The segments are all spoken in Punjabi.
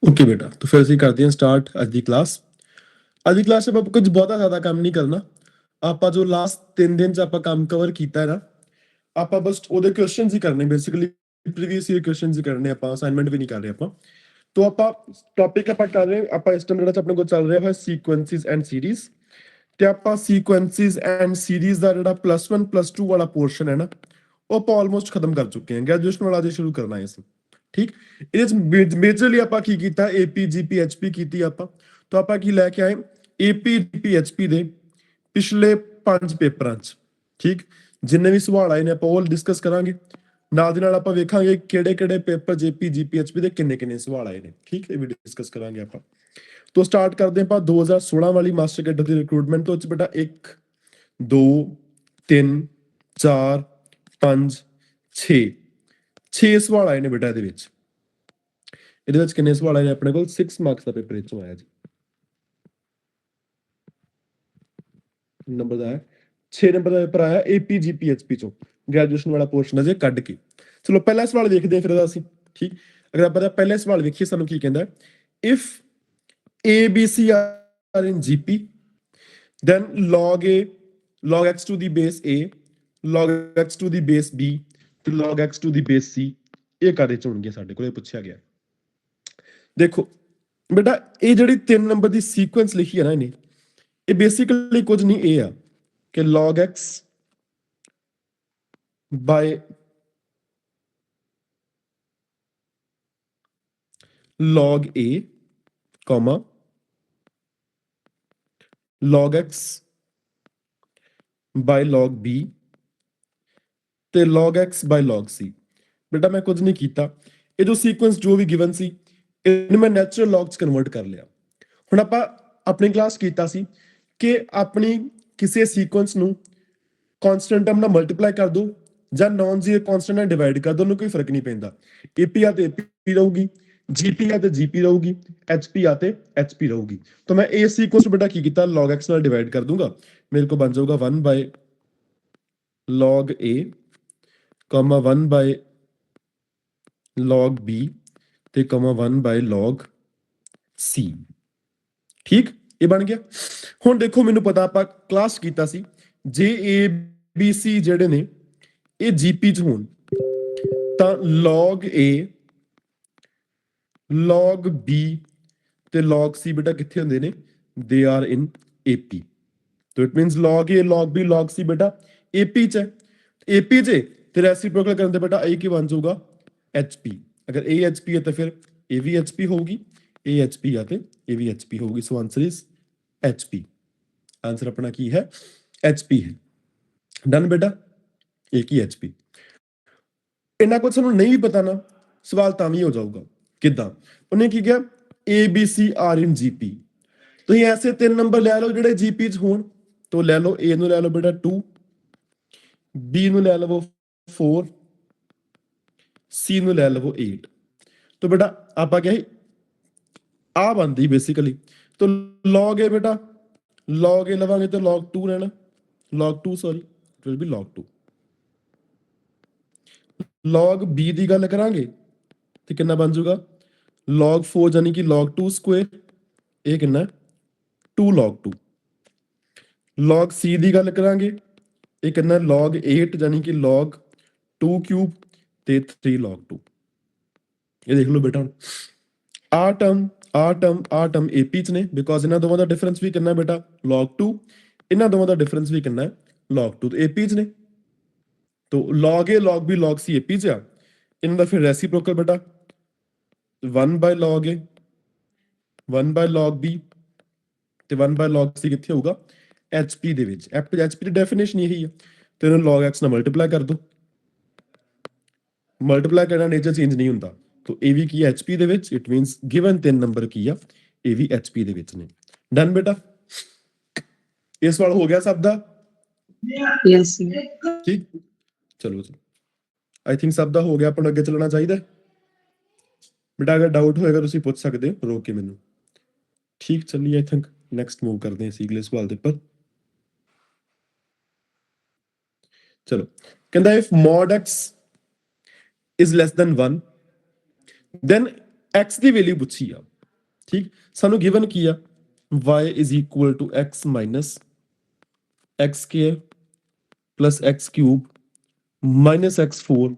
ओके बेटा, तो फिर ਅਸੀਂ ਕਰਦੇ ਹਾਂ ਸਟਾਰਟ ਅੱਜ ਦੀ ਕਲਾਸ। ਅੱਜ ਦੀ ਕਲਾਸ 'ਚ ਆਪਾਂ ਕੁਝ ਬਹੁਤਾ ਜ਼ਿਆਦਾ ਕੰਮ ਨਹੀਂ ਕਰਨਾ। ਆਪਾਂ ਜੋ ਲਾਸਟ 3 ਦਿਨ 'ਚ ਆਪਾਂ ਕੰਮ ਕਵਰ ਕੀਤਾ ਹੈ ਨਾ, ਆਪਾਂ ਬਸ ਉਹਦੇ ਕੁਐਸਚਨਸ ਹੀ ਕਰਨੇ, ਬੇਸਿਕਲੀ ਪ੍ਰੀਵੀਅਸ ਈਅਰ ਕੁਐਸਚਨਸ ਹੀ ਕਰਨੇ, ਆਪਾਂ ਅਸਾਈਨਮੈਂਟ ਵੀ ਨਹੀਂ ਕਰ ਰਹੇ ਆਪਾਂ। ਤੋ ਆਪਾਂ ਟੌਪਿਕ ਆਪਾਂ ਕਰ ਰਹੇ, ਆਪਾਂ ਇਸ ਟਾਈਮ ਜਿਹੜਾ ਆਪਣੇ ਕੋਲ ਚੱਲ ਰਿਹਾ ਹੈ ਸੀਕੁਐਂਸਿਸ ਐਂਡ ਸੀਰੀਜ਼, ਤੇ ਆਪਾਂ ਸੀਕੁਐਂਸਿਸ ਐਂਡ ਸੀਰੀਜ਼ ਦਾ ਜਿਹੜਾ +1 +2 ਵਾਲਾ ਪੋਰਸ਼ਨ ਹੈ ਨਾ, ਉਹ ਆਪਾਂ ਆਲਮੋਸਟ ਖਤਮ ਕਰ ਚੁੱਕੇ ਹਾਂ। ਗ੍ਰੈਜੂਏਸ਼ਨ ਵਾਲਾ ਜੇ ਸ਼ੁਰੂ ਕਰਨਾ ਹੈ ਅਸੀਂ, ਠੀਕ। ਇਹਦੇ ਚ ਮੇਜਰਲੀ ਆਪਾਂ ਕੀ ਕੀਤਾ, ਏਪੀ ਜੀਪੀ ਐਚਪੀ ਕੀਤੀ ਆਪਾਂ। ਤਾਂ ਆਪਾਂ ਕੀ ਲੈ ਕੇ ਆਏ, ਏਪੀ ਜੀਪੀ ਐਚਪੀ ਦੇ ਪਿਛਲੇ 5 ਪੇਪਰਾਂ ਚ, ਠੀਕ, ਜਿੰਨੇ ਵੀ ਸਵਾਲ ਆਏ ਨੇ ਆਪਾਂ ਉਹ ਡਿਸਕਸ ਕਰਾਂਗੇ। ਨਾਲ ਦੀ ਨਾਲ ਆਪਾਂ ਵੇਖਾਂਗੇ ਕਿਹੜੇ ਕਿਹੜੇ ਪੇਪਰ ਜੇਪੀ ਜੀਪੀ ਐਚਪੀ ਦੇ ਕਿੰਨੇ ਕਿੰਨੇ ਸਵਾਲ ਆਏ ਨੇ, ਠੀਕ, ਇਹ ਵੀ ਡਿਸਕਸ ਕਰਾਂਗੇ ਆਪਾਂ। ਤੋਂ ਸਟਾਰਟ ਕਰਦੇ ਆਪਾਂ 2016 ਵਾਲੀ ਮਾਸਟਰ ਕੈਡਰ ਦੀ ਰਿਕਰੂਟਮੈਂਟ ਤੋਂ। ਬੇਟਾ 1 2 3 4 5 6 ਸਵਾਲ ਆਏ ਨੇ ਬੇਟਾ ਇਹਦੇ ਵਿੱਚ। ਇਹਦੇ ਵਿੱਚ ਕਿੰਨੇ ਸਵਾਲ ਆਏ ਨੇ ਆਪਣੇ ਕੋਲ? 6 ਮਾਰਕਸ ਦਾ ਪੇਪਰ ਵਿੱਚੋਂ ਆਇਆ ਜੀ। ਨੰਬਰ ਦਾ ਹੈ 6 ਨੰਬਰ ਦਾ ਪੇਪਰ ਆਇਆ ਏਪੀ ਜੀਪੀ ਐਚਪੀ ਚੋਂ, ਗ੍ਰੈਜੂਏਸ਼ਨ ਵਾਲਾ ਪੋਰਸ਼ਨ ਅਜੇ ਕੱਢ ਕੇ। ਚਲੋ ਪਹਿਲਾ ਸਵਾਲ ਵੇਖਦੇ ਹਾਂ ਫਿਰ ਇਹਦਾ ਅਸੀਂ, ਠੀਕ। ਅਗਰ ਆਪਾਂ ਦਾ ਪਹਿਲਾ ਸਵਾਲ ਵੇਖੀਏ, ਸਾਨੂੰ ਕੀ ਕਹਿੰਦਾ, if ABC are in GP then log A log x to the base A log x to the base B ਤੇ log x to the base C ਇਹ ਕਾਦੇ ਚ ਹੋਣਗੇ ਸਾਡੇ ਕੋਲ, ਇਹ ਪੁੱਛਿਆ ਗਿਆ। ਦੇਖੋ ਬੇਟਾ, ਇਹ ਜਿਹੜੀ 3 ਨੰਬਰ ਦੀ ਸੀਕੁਐਂਸ ਲਿਖੀ ਹੈ ਨਾ ਇਹਨੇ, ਇਹ ਬੇਸਿਕਲੀ ਕੁਝ ਨਹੀਂ, ਇਹ ਆ ਕਿ log x by log A comma log x by log B ਤੇ log x by log C। ਬੇਟਾ ਮੈਂ ਕੁਝ ਨਹੀਂ ਕੀਤਾ, ਇਹ ਜੋ ਸੀਕੁਐਂਸ ਜੋ ਵੀ ਗਿਵਨ ਸੀ ਇਹਨੂੰ ਮੈਂ ਨੈਚੁਰਲ ਲੌਗ ਚ ਕਨਵਰਟ ਕਰ ਲਿਆ। ਹੁਣ ਆਪਾਂ ਆਪਣੀ ਕਲਾਸ ਕੀਤਾ ਸੀ ਕਿ ਆਪਣੀ ਕਿਸੇ ਸੀਕੁਐਂਸ ਨੂੰ ਕਾਂਸਟੈਂਟ ਟਰਮ ਨਾਲ ਮਲਟੀਪਲਾਈ ਕਰ ਦੋ ਜਾਂ ਨਾਨ ਜ਼ੀਰੋ ਕਾਂਸਟੈਂਟ ਨਾਲ ਡਿਵਾਈਡ ਕਰ ਦੋ, ਉਹਨੂੰ ਕੋਈ ਫਰਕ ਨਹੀਂ ਪੈਂਦਾ। ਏਪੀ ਆ ਤੇ ਏਪੀ ਰਹੂਗੀ, ਜੀਪੀ ਆ ਤੇ ਜੀਪੀ ਰਹੂਗੀ, ਐਚਪੀ ਆ ਤੇ ਐਚਪੀ ਰਹੂਗੀ। ਤਾਂ ਮੈਂ ਇਹ ਸੀਕੁਐਂਸ ਬੇਟਾ ਕੀ ਕੀਤਾ, log x ਨਾਲ ਡਿਵਾਈਡ ਕਰ ਦੂੰਗਾ, ਮੇਰੇ ਕੋਲ ਬਣ ਜਾਊਗਾ 1 by log A, 1 by log B ਤੇ 1 by log C, ਠੀਕ, ਇਹ ਬਣ ਗਿਆ। ਹੁਣ ਦੇਖੋ, ਮੈਨੂੰ ਪਤਾ ਆਪਾਂ ਕਲਾਸ ਕੀਤਾ ਸੀ ਜੇ ਏ ਬੀ ਸੀ ਜਿਹੜੇ ਨੇ ਇਹ ਜੀਪੀ ਚ ਹੋਣ ਤਾਂ log A log B ਤੇ log C ਬੇਟਾ ਕਿੱਥੇ ਹੁੰਦੇ ਨੇ, ਦੇ ਆਰ ਇਨ AP। तो it means log A log B log C बेटा AP च है, AP च ਤੇ ਰੈਸਿਪਰੋਕਲ ਕਰਨ ਤੇ ਬੇਟਾ A ਕੀ ਬਣ ਜਾਊਗਾ, HP। ਅਗਰ A HP ਹੈ ਤਾਂ ਫਿਰ A ਵੀ HP ਹੋਊਗੀ, A HP ਆ ਤੇ A ਵੀ HP ਹੋਊਗੀ। ਸੋ ਆਨਸਰ ਇਜ਼ HP। ਆਨਸਰ ਆਪਣਾ ਕੀ ਹੈ, HP ਹੈ। ਡਨ ਬੇਟਾ, एक ही HP। ਇੰਨਾ ਕੁਝ ਸਾਨੂੰ ਨਹੀਂ ਵੀ ਪਤਾ ਨਾ, ਸਵਾਲ ਤਾਂ ਵੀ ਹੋ ਜਾਊਗਾ। ਕਿੱਦਾਂ? ਉਹਨੇ ਕੀ ਕਿਹਾ, ABC ਆਰ ਇਨ GP। ਤੁਸੀਂ ਐਸੇ 3 ਨੰਬਰ ਲੈ ਲਓ ਜਿਹੜੇ GP ਚ ਹੋਣ, तो ले लो A ਨੂੰ ਲੈ ਲਓ ਬੇਟਾ 2, B ਨੂੰ ਲੈ ਲਵੋ 4, C ਨੂੰ ਲੈ ਲਵੋ 8। तो बेटा ਆਪਾਂ ਕਿਹਾ ਆ ਬਣਦੀ ਬੇਸਿਕਲੀ। तो log A बेटा log A ਲਵਾਂਗੇ ਤਾਂ log 2 ਰਹਿਣਾ, log 2 sorry it will be log 2। log B ਦੀ ਗੱਲ ਕਰਾਂਗੇ ਤੇ ਕਿੰਨਾ ਬਣ ਜਾਊਗਾ, log 4 ਯਾਨੀ ਕਿ log 2 ਸਕੁਅਰ, ਇਹ ਕਿੰਨਾ 2 log 2। log C ਦੀ ਗੱਲ ਕਰਾਂਗੇ, ਇਹ ਕਿੰਨਾ log 8 ਯਾਨੀ ਕਿ log 2 ਕਿਊਬ ਤੇ 3 log 2। ਇਹ ਦੇਖ ਲਓ ਬੇਟਾ, ਆ ਟਰਮ AP ਚ ਨੇ, ਬਿਕੋਜ਼ ਇਹਨਾਂ ਦੋਵਾਂ ਦਾ ਡਿਫਰੈਂਸ ਵੀ ਕਿੰਨਾ ਬੇਟਾ, log 2। ਇਹਨਾਂ ਦੋਵਾਂ ਦਾ ਡਿਫਰੈਂਸ ਵੀ ਕਿੰਨਾ, log 2, ਤੇ AP ਚ ਨੇ। तो log A log B log C AP ਚ ਆ। ਇਹਨਾਂ ਦਾ ਫਿਰ ਰੈਸੀਪ੍ਰੋਕਲ ਬੇਟਾ 1 by log A 1 by log B ਤੇ 1 by log C ਕਿੱਥੇ ਹੋਊਗਾ, HP ਦੇ ਵਿੱਚ। HP ਦੀ ਡੈਫੀਨੇਸ਼ਨ ਇਹੀ ਆ, ਤੇ ਇਹਨੂੰ log x ਨਾਲ ਮਲਟੀਪਲਾਈ ਕਰ ਦੋ। ਮਲਟੀਪਲਾਈ ਕਰਨਾ ਨੇਚਰ ਚੇਂਜ ਨਹੀਂ ਹੁੰਦਾ। तो ਇਹ ਵੀ ਕੀ ਹੈ HP ਦੇ ਵਿੱਚ, ਇਟ ਮੀਨਸ ਗਿਵਨ 3 ਨੰਬਰ ਕੀ ਆ, ਇਹ ਵੀ HP ਦੇ ਵਿੱਚ ਨੇ। ਡਨ ਬੇਟਾ, ਇਹ ਸਵਾਲ ਹੋ ਗਿਆ ਸਭ ਦਾ? ਯੈਸ ਠੀਕ, ਚਲੋ ਜੀ, ਆਈ ਥਿੰਕ ਸਭ ਦਾ ਹੋ ਗਿਆ, ਆਪਾਂ ਨੂੰ ਅੱਗੇ ਚੱਲਣਾ ਚਾਹੀਦਾ ਬੇਟਾ। ਅਗਰ ਡਾਊਟ ਹੋਏਗਾ ਤੁਸੀਂ ਪੁੱਛ ਸਕਦੇ ਹੋ ਰੋਕ ਕੇ ਮੈਨੂੰ, ਠੀਕ। ਚੱਲੀਏ, ਆਈ ਥਿੰਕ ਨੈਕਸਟ ਮੂਵ ਕਰਦੇ ਹਾਂ ਅਗਲੇ ਸਵਾਲ ਦੇ ਉੱਪਰ। ਚਲੋ, ਕਹਿੰਦਾ if mod x is less than 1 then x ਦੀ ਵੈਲਿਊ ਪੁੱਛੀ ਆ। ठीक सानू गिवन की आ y is equal to x minus x square plus x cube minus x4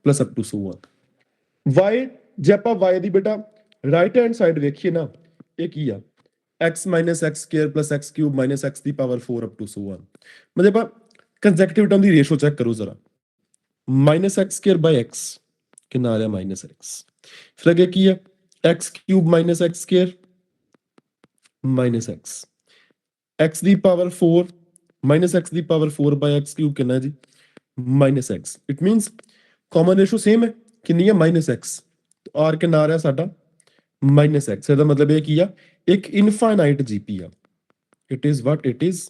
plus up to so on y ਜੇ ਆਪਾਂ y ਦੀ ਬੇਟਾ ਰਾਈਟ ਹੈਂਡ ਸਾਈਡ ਵੇਖੀਏ ਨਾ ਇਹ ਕੀ ਆ x minus x square plus x cube minus x ਦੀ power 4 up to so on मतलब आप कंसेक्यूटिव टर्म ਦੀ ਰੇਸ਼ੋ ਚੈੱਕ ਕਰੋ ਜ਼ਰਾ minus x square by x ਕਿੰਨਾ ਆ ਰਿਹਾ minus x ਫਿਰ ਅੱਗੇ ਕੀ ਹੈ x cube minus x square minus x x ਦੀ ਪਾਵਰ 4 minus x ਦੀ ਪਾਵਰ 4 by x cube ਕਿੰਨਾ ਹੈ ਜੀ minus x it means common ratio same ਹੈ ਕਿੰਨੀ ਹੈ minus x r ਕਿੰਨਾ ਆ ਰਿਹਾ ਸਾਡਾ minus x ਇਹਦਾ ਮਤਲਬ ਇਹ ਕੀ ਆ ਇੱਕ ਇਨਫਾਈਨਾਈਟ ਜੀਪੀ ਆ it is what it is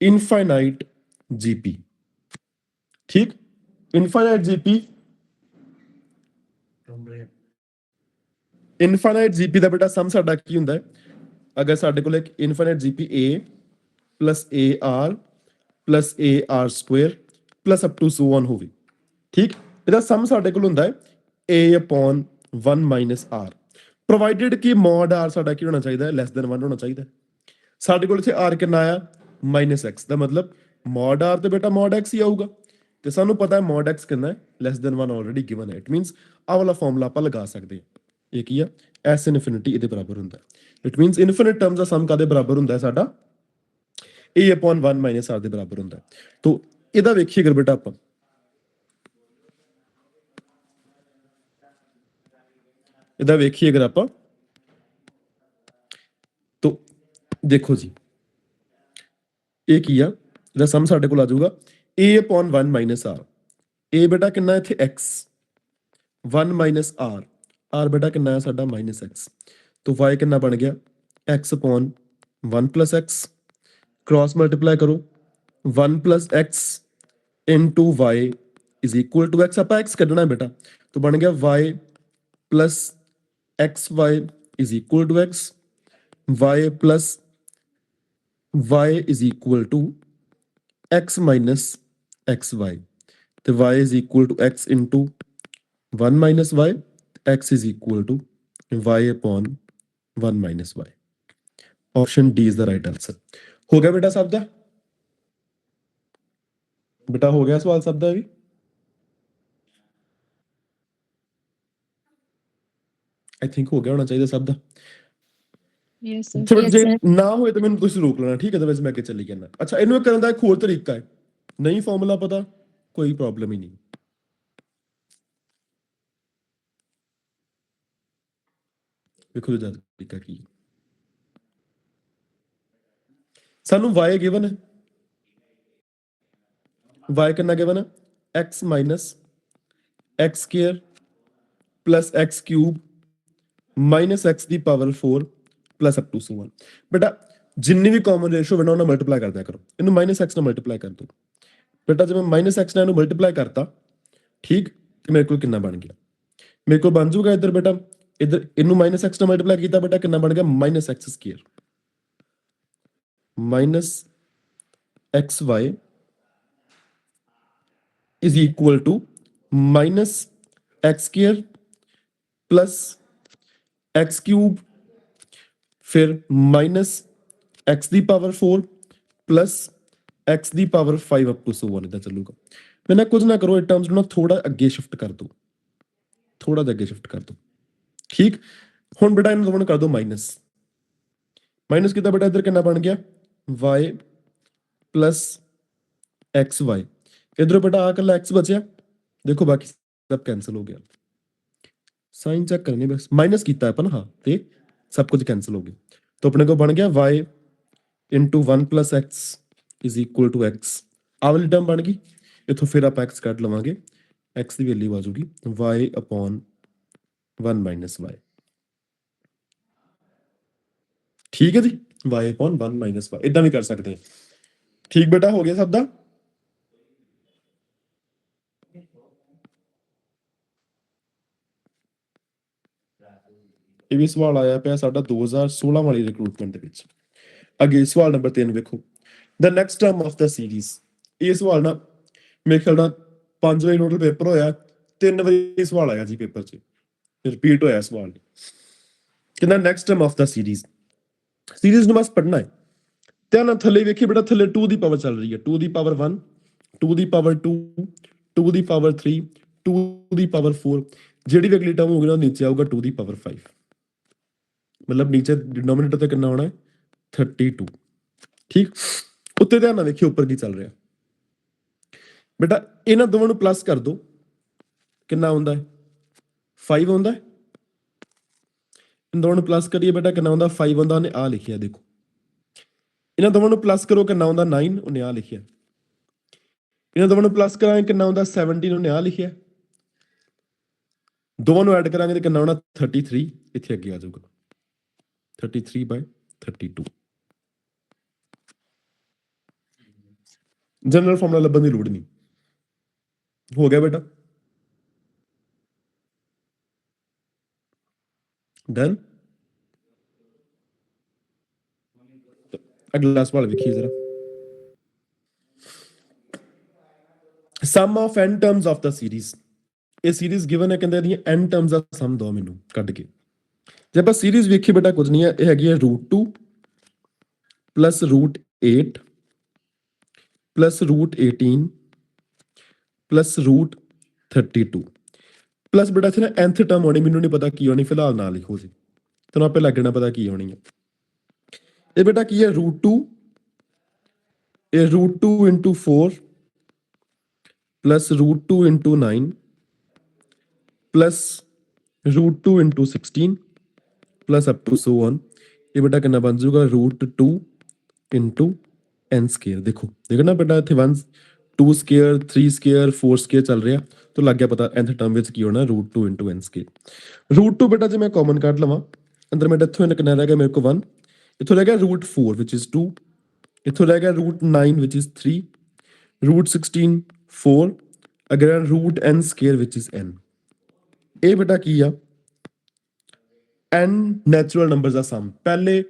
infinite GP ਠੀਕ ਇਨਫਾਈਨਾਈਟ ਜੀਪੀ ਇਨਫਾਈਨਾਈਟ ਜੀਪੀ ਦਾ ਬੇਟਾ ਸਮ ਸਾਡਾ ਕੀ ਹੁੰਦਾ ਹੈ ਅਗਰ ਸਾਡੇ ਕੋਲ ਇੱਕ infinite GP a plus ar plus ar square plus up to so on ਹੋਵੇ ਠੀਕ ਇਹਦਾ ਸਮ ਸਾਡੇ ਕੋਲ ਹੁੰਦਾ ਹੈ a upon 1 minus r provided ਕਿ ਮੋਡ r ਸਾਡਾ ਕੀ ਹੋਣਾ ਚਾਹੀਦਾ ਹੈ ਲੈਸ ਦੈਨ 1 ਹੋਣਾ ਚਾਹੀਦਾ ਸਾਡੇ ਕੋਲ ਇੱਥੇ r ਕਿੰਨਾ ਆਇਆ -x ਦਾ ਮਤਲਬ ਮੋਡ r ਤੇ ਬੇਟਾ ਮੋਡ x ਹੀ ਆਊਗਾ ਤੇ ਸਾਨੂੰ ਪਤਾ ਹੈ ਮੋਡ x ਕਿੰਨਾ ਹੈ ਲੈਸ ਦੈਨ 1 ਆਲਰੇਡੀ ਗਿਵਨ ਹੈ ਇਟ ਮੀਨਸ ਆਹ ਵਾਲਾ ਫਾਰਮੂਲਾ ਆਪਾਂ ਲਗਾ ਸਕਦੇ ਹਾਂ ਇਹ ਕੀ ਆ s ਇਨਫਿਨਿਟੀ ਇਹਦੇ ਬਰਾਬਰ ਹੁੰਦਾ ਇਟ ਮੀਨਸ ਇਨਫਿਨਿਟ ਟਰਮਸ ਦਾ ਸਮ ਕਾਦੇ ਬਰਾਬਰ ਹੁੰਦਾ ਹੈ ਸਾਡਾ a upon 1 minus r ਦੇ ਬਰਾਬਰ ਹੁੰਦਾ ਤੋ ਇਹਦਾ ਵੇਖੀਏ ਅਗਰ ਬੇਟਾ ਆਪਾਂ ਇਹਦਾ ਵੇਖੀਏ ਅਗਰ ਆਪਾਂ ਤੋ ਦੇਖੋ ਜੀ ਇਹ ਕੀ ਆ ਇਹਦਾ ਸਮ ਸਾਡੇ ਕੋਲ ਆ ਜਾਊਗਾ a upon 1 minus r a ਬੇਟਾ ਕਿੰਨਾ ਇੱਥੇ x 1 minus r r ਬੇਟਾ ਕਿੰਨਾ ਹੈ ਸਾਡਾ -x ਤੋ y ਕਿੰਨਾ ਬਣ ਗਿਆ x upon 1 plus x cross multiply करो 1 plus x into y is equal to x ਆਪਾਂ x ਕੱਢਣਾ ਹੈ ਬੇਟਾ तो बन गया y plus xy is equal to x y plus y is equal to x minus xy तो y is equal to x into 1 minus y x is equal to y upon 1 minus y option D is the right answer हो गया बेटा सब दा बेटा हो गया सवाल सब दा भी आई थिंक हो गया होना चाहिए सब दा Yes, sir. ਚਲੋ Yes, ਜੇ sir. ਨਾ ਹੋਏ ਤਾਂ ਮੈਨੂੰ ਤੁਸੀਂ ਰੋਕ ਲੈਣਾ ਠੀਕ ਹੈ ਅਦਰਵਾਇਜ਼ ਮੈਂ ਅੱਗੇ ਚੱਲੀ ਜਾਣਾ ਅੱਛਾ ਇਹਨੂੰ ਕਰਨ ਦਾ ਇੱਕ ਹੋਰ ਤਰੀਕਾ ਹੈ ਨਹੀਂ ਫਾਰਮੂਲਾ ਪਤਾ ਕੋਈ ਪ੍ਰੋਬਲਮ ਹੀ ਨਹੀਂ ਵੇਖੋ ਜਦ ਤਰੀਕਾ ਕੀ ਹੈ ਸਾਨੂੰ y ਗਿਵਨ ਹੈ y ਕਿੰਨਾ ਗਿਵਨ ਹੈ x minus x square plus x cube minus x ਦੀ power 4 plus up to so on ਬੇਟਾ ਜਿੰਨੀ ਵੀ ਕਾਮਨ ਰੇਸ਼ੋ ਬਣਾ ਉਹਨਾਂ ਮਲਟੀਪਲਾਈ ਕਰ ਦਿਆ ਕਰੋ ਇਹਨੂੰ -x ਨਾਲ ਮਲਟੀਪਲਾਈ ਕਰ ਦੋ ਬੇਟਾ ਜੇ ਮੈਂ -x ਨਾਲ ਇਹਨੂੰ ਮਲਟੀਪਲਾਈ ਕਰਤਾ ਠੀਕ ਤੇ ਮੇਰੇ ਕੋਲ ਕਿੰਨਾ ਬਣ ਗਿਆ ਮੇਰੇ ਕੋਲ ਬਣ ਜਾਊਗਾ ਇੱਧਰ ਬੇਟਾ ਇੱਧਰ ਇਹਨੂੰ -x ਨਾਲ ਮਲਟੀਪਲਾਈ ਕੀਤਾ ਬੇਟਾ ਕਿੰਨਾ ਬਣ ਗਿਆ -x square minus xy is equal to minus x square plus x cube फिर minus x ਦੀ ਪਾਵਰ 4 plus x ਦੀ power 5 up to so on ਇਦਾਂ ਚੱਲੂਗਾ ਮੈਂ ਨਾ ਕੁਝ ਨਾ ਕਰੋ ਇਹ ਟਰਮਸ ਨੂੰ ਨਾ ਥੋੜਾ ਅੱਗੇ ਸ਼ਿਫਟ ਕਰ ਦੋ ਥੋੜਾ ਜਿਹਾ ਅੱਗੇ ਸ਼ਿਫਟ ਕਰ ਦੋ ਠੀਕ ਹੁਣ ਬੇਟਾ ਇਹਨੂੰ ਦੋਵਾਂ ਕਰ ਦੋ ਮਾਈਨਸ ਕੀਤਾ ਬੇਟਾ ਇੱਧਰ ਕਿੰਨਾ ਬਣ ਗਿਆ y plus xy ਇਧਰੋਂ ਬੇਟਾ ਆ ਕੱਲਾ x ਬਚਿਆ ਦੇਖੋ ਬਾਕੀ ਸਭ ਕੈਨਸਲ ਹੋ ਗਿਆ ਸਾਈਨ ਚੈੱਕ ਕਰਨੀ ਬਸ ਮਾਈਨਸ ਕੀਤਾ ਆਪਾਂ ਨਾ ਹਾਂ ਤੇ सब कुछ कैंसिल हो गया तो अपने को बन गया y into 1 plus x is equal to x आ वाली टर्म बन गई इथों फिर आप x कट लवांगे x की वैल्यू आ जाएगी y upon 1 minus y ठीक है जी y upon 1 minus y इतना भी कर सकते हैं ठीक बेटा हो गया सब दा ਇਹ ਵੀ ਸਵਾਲ ਆਇਆ ਪਿਆ ਸਾਡਾ 2016 ਵਾਲੀ ਰਿਕਰੂਟਮੈਂਟ ਦੇ ਵਿੱਚ ਅੱਗੇ ਸਵਾਲ ਨੰਬਰ 3 ਵੇਖੋ the next term of the series ਇਹ ਸਵਾਲ ਨਾ ਮੇਰੇ ਖਿਆਲ ਨਾਲ 5 ਵਾਰੀ ਟੋਟਲ ਪੇਪਰ ਹੋਇਆ 3 ਵਾਰੀ ਸਵਾਲ ਆਇਆ ਜੀ ਪੇਪਰ 'ਚ ਰਿਪੀਟ ਹੋਇਆ ਸਵਾਲ ਕਹਿੰਦਾ ਨੈਕਸਟ ਟਰਮ ਆਫ ਦਾ ਸੀਰੀਜ਼ ਨੂੰ ਬਸ ਪੜਨਾ ਹੈ। ਧਿਆਨ ਨਾਲ ਥੱਲੇ ਵੇਖੀ ਬੇਟਾ, ਥੱਲੇ 2 ਦੀ ਪਾਵਰ ਚੱਲ ਰਹੀ ਹੈ, 2 ਦੀ ਪਾਵਰ 1, 2 ਦੀ ਪਾਵਰ 2, 2 ਦੀ ਪਾਵਰ 3, 2 ਦੀ ਪਾਵਰ 4, ਜਿਹੜੀ ਵੀ ਅਗਲੀ ਟਰਮ ਹੋਊਗੀ ਨਾ ਨੀਚੇ ਆਊਗਾ 2 ਦੀ ਪਾਵਰ 5, ਮਤਲਬ ਨੀਚੇ ਡਿਨੋਮੀਨੇਟਰ ਤੇ ਕਿੰਨਾ ਆਉਣਾ ਹੈ 32। ਠੀਕ, ਉੱਤੇ ਧਿਆਨ ਨਾਲ ਵੇਖਿਓ ਉੱਪਰ ਕੀ ਚੱਲ ਰਿਹਾ ਬੇਟਾ। ਇਹਨਾਂ ਦੋਵਾਂ ਨੂੰ ਪਲੱਸ ਕਰ ਦੋ, ਕਿੰਨਾ ਆਉਂਦਾ ਹੈ 5 ਆਉਂਦਾ ਹੈ। ਇਹਨਾਂ ਦੋਵਾਂ ਨੂੰ ਪਲੱਸ ਕਰੀਏ ਬੇਟਾ ਕਿੰਨਾ ਆਉਂਦਾ 5 ਆਉਂਦਾ, ਉਹਨੇ ਆ ਲਿਖਿਆ ਦੇਖੋ। ਇਹਨਾਂ ਦੋਵਾਂ ਨੂੰ ਪਲੱਸ ਕਰੋ ਕਿੰਨਾ ਆਉਂਦਾ 9, ਉਹਨੇ ਆ ਲਿਖਿਆ। ਇਹਨਾਂ ਦੋਵਾਂ ਨੂੰ ਪਲੱਸ ਕਰਾਂਗੇ ਕਿੰਨਾ ਆਉਂਦਾ 17, ਉਹਨੇ ਆ ਲਿਖਿਆ। ਦੋਵਾਂ ਨੂੰ ਐਡ ਕਰਾਂਗੇ ਤੇ ਕਿੰਨਾ ਆਉਣਾ 33, ਇੱਥੇ ਅੱਗੇ ਆ ਜਾਊਗਾ 33/32। ਜਨਰਲ ਫਾਰਮੂਲਾ ਲੱਭਣ ਦੀ ਲੋੜ ਨਹੀਂ। ਹੋ ਗਿਆ ਬੇਟਾ, ਡਨ। ਅਗਲਾ ਸਵਾਲ ਵੇਖੀਏ ਜ਼ਰਾ। Sum of n terms of ਦਾ ਸੀਰੀਜ਼। ਇਹ ਸੀਰੀਜ਼ ਗਿਵਨ ਹੈ, ਕਹਿੰਦੇ ਇਹਦੀਆਂ n ਟਰਮਸ ਦਾ ਸਮ ਦੋ ਮੈਨੂੰ ਕੱਢ ਕੇ। ਜੇ ਆਪਾਂ ਸੀਰੀਜ਼ ਵੇਖੀਏ ਬੇਟਾ ਕੁਝ ਨਹੀਂ ਹੈ, ਇਹ ਹੈਗੀ ਹੈ √2 ਪਲੱਸ √8 ਪਲੱਸ √18 ਪਲੱਸ √32 ਪਲੱਸ ਬੇਟਾ ਇੱਥੇ ਨਾ nth ਟਰਮ ਆਉਣੀ, ਮੈਨੂੰ ਨਹੀਂ ਪਤਾ ਕੀ ਹੋਣੀ, ਫਿਲਹਾਲ ਨਾ ਲਿਖੋ ਜੀ, ਤੁਹਾਨੂੰ ਆਪੇ ਲੱਗਣਾ ਪਤਾ ਕੀ ਹੋਣੀ ਹੈ। ਇਹ ਬੇਟਾ ਕੀ ਹੈ √2, ਇਹ √2 into 4 plus √2 into 9 plus √2 into 16 plus up to so on। ਇਹ ਬੇਟਾ ਕਿੰਨਾ ਬਣ ਜਾਊਗਾ √2 into n ਸਕੁਅਰ। ਦੇਖੋ ਨਾ ਬੇਟਾ ਇੱਥੇ 1 2 ਸਕੁਅਰ 3 ਸਕੁਅਰ 4 ਸਕੁਅਰ ਚੱਲ ਰਿਹਾ, ਤਾਂ ਲੱਗ ਗਿਆ ਪਤਾ nth ਟਰਮ ਵਿੱਚ ਕੀ ਹੋਣਾ √2 into n ਸਕੁਅਰ। √2 ਬੇਟਾ ਜੇ ਮੈਂ ਕਾਮਨ ਕੱਢ ਲਵਾਂ ਅੰਦਰ, ਬੇਟਾ ਇੱਥੋਂ ਕਿੰਨਾ ਰਹਿ ਗਿਆ ਮੇਰੇ ਕੋਲ 1, ਇੱਥੋਂ ਰਹਿ ਗਿਆ √4 which is 2, ਇੱਥੋਂ ਰਹਿ ਗਿਆ √9 which is 3, √16 4, ਅਗਰ √n square which is n। ਇਹ ਬੇਟਾ ਕੀ ਆ n ਨੈਚੁਰਲ ਨੰਬਰ ਦਾ ਸਮ। ਪਹਿਲੇ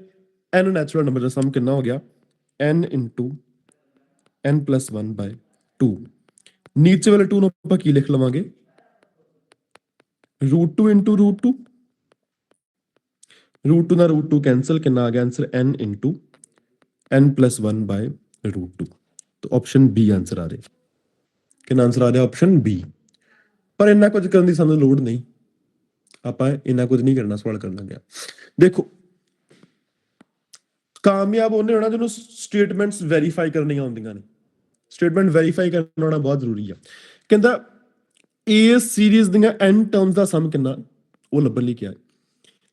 n ਨੈਚੁਰਲ ਨੰਬਰ ਦਾ ਸਮ ਕਿੰਨਾ ਹੋ ਗਿਆ n into n plus 1/2। ਨੀਚੇ ਵਾਲੇ 2 ਨੂੰ ਆਪਾਂ ਕੀ ਲਿਖ ਲਵਾਂਗੇ √2 into √2, √2 ਨਾਲ √2 ਕੈਂਸਲ, ਕਿੰਨਾ ਆ ਗਿਆ answer n into n plus 1/√2। ਤਾਂ ਆਪਸ਼ਨ ਬੀ ਆਂਸਰ ਆ ਰਿਹਾ। ਕਿੰਨਾ ਆਂਸਰ ਆ ਰਿਹਾ ਆਪਸ਼ਨ ਬੀ। ਪਰ ਇੰਨਾ ਕੁਝ ਕਰਨ ਦੀ ਸਾਨੂੰ ਲੋੜ ਨਹੀਂ, ਆਪਾਂ ਇੰਨਾ ਕੁਝ ਨਹੀਂ ਕਰਨਾ ਸਵਾਲ ਕਰਨ ਲੱਗਿਆ। ਦੇਖੋ ਕਾਮਯਾਬ ਉਹਨੇ ਹੋਣਾ ਜਿਹਨੂੰ ਸਟੇਟਮੈਂਟਸ ਵੈਰੀਫਾਈ ਕਰਨੀਆਂ ਆਉਂਦੀਆਂ ਨੇ। ਸਟੇਟਮੈਂਟ ਵੈਰੀਫਾਈ ਕਰਨਾ ਆਉਣਾ ਬਹੁਤ ਜ਼ਰੂਰੀ ਆ। ਕਹਿੰਦਾ ਇਸ ਸੀਰੀਜ਼ ਦੀਆਂ n ਟਰਮਸ ਦਾ ਸਮ ਕਿੰਨਾ, ਉਹ ਲੱਭਣ ਲਈ ਕਿਹਾ।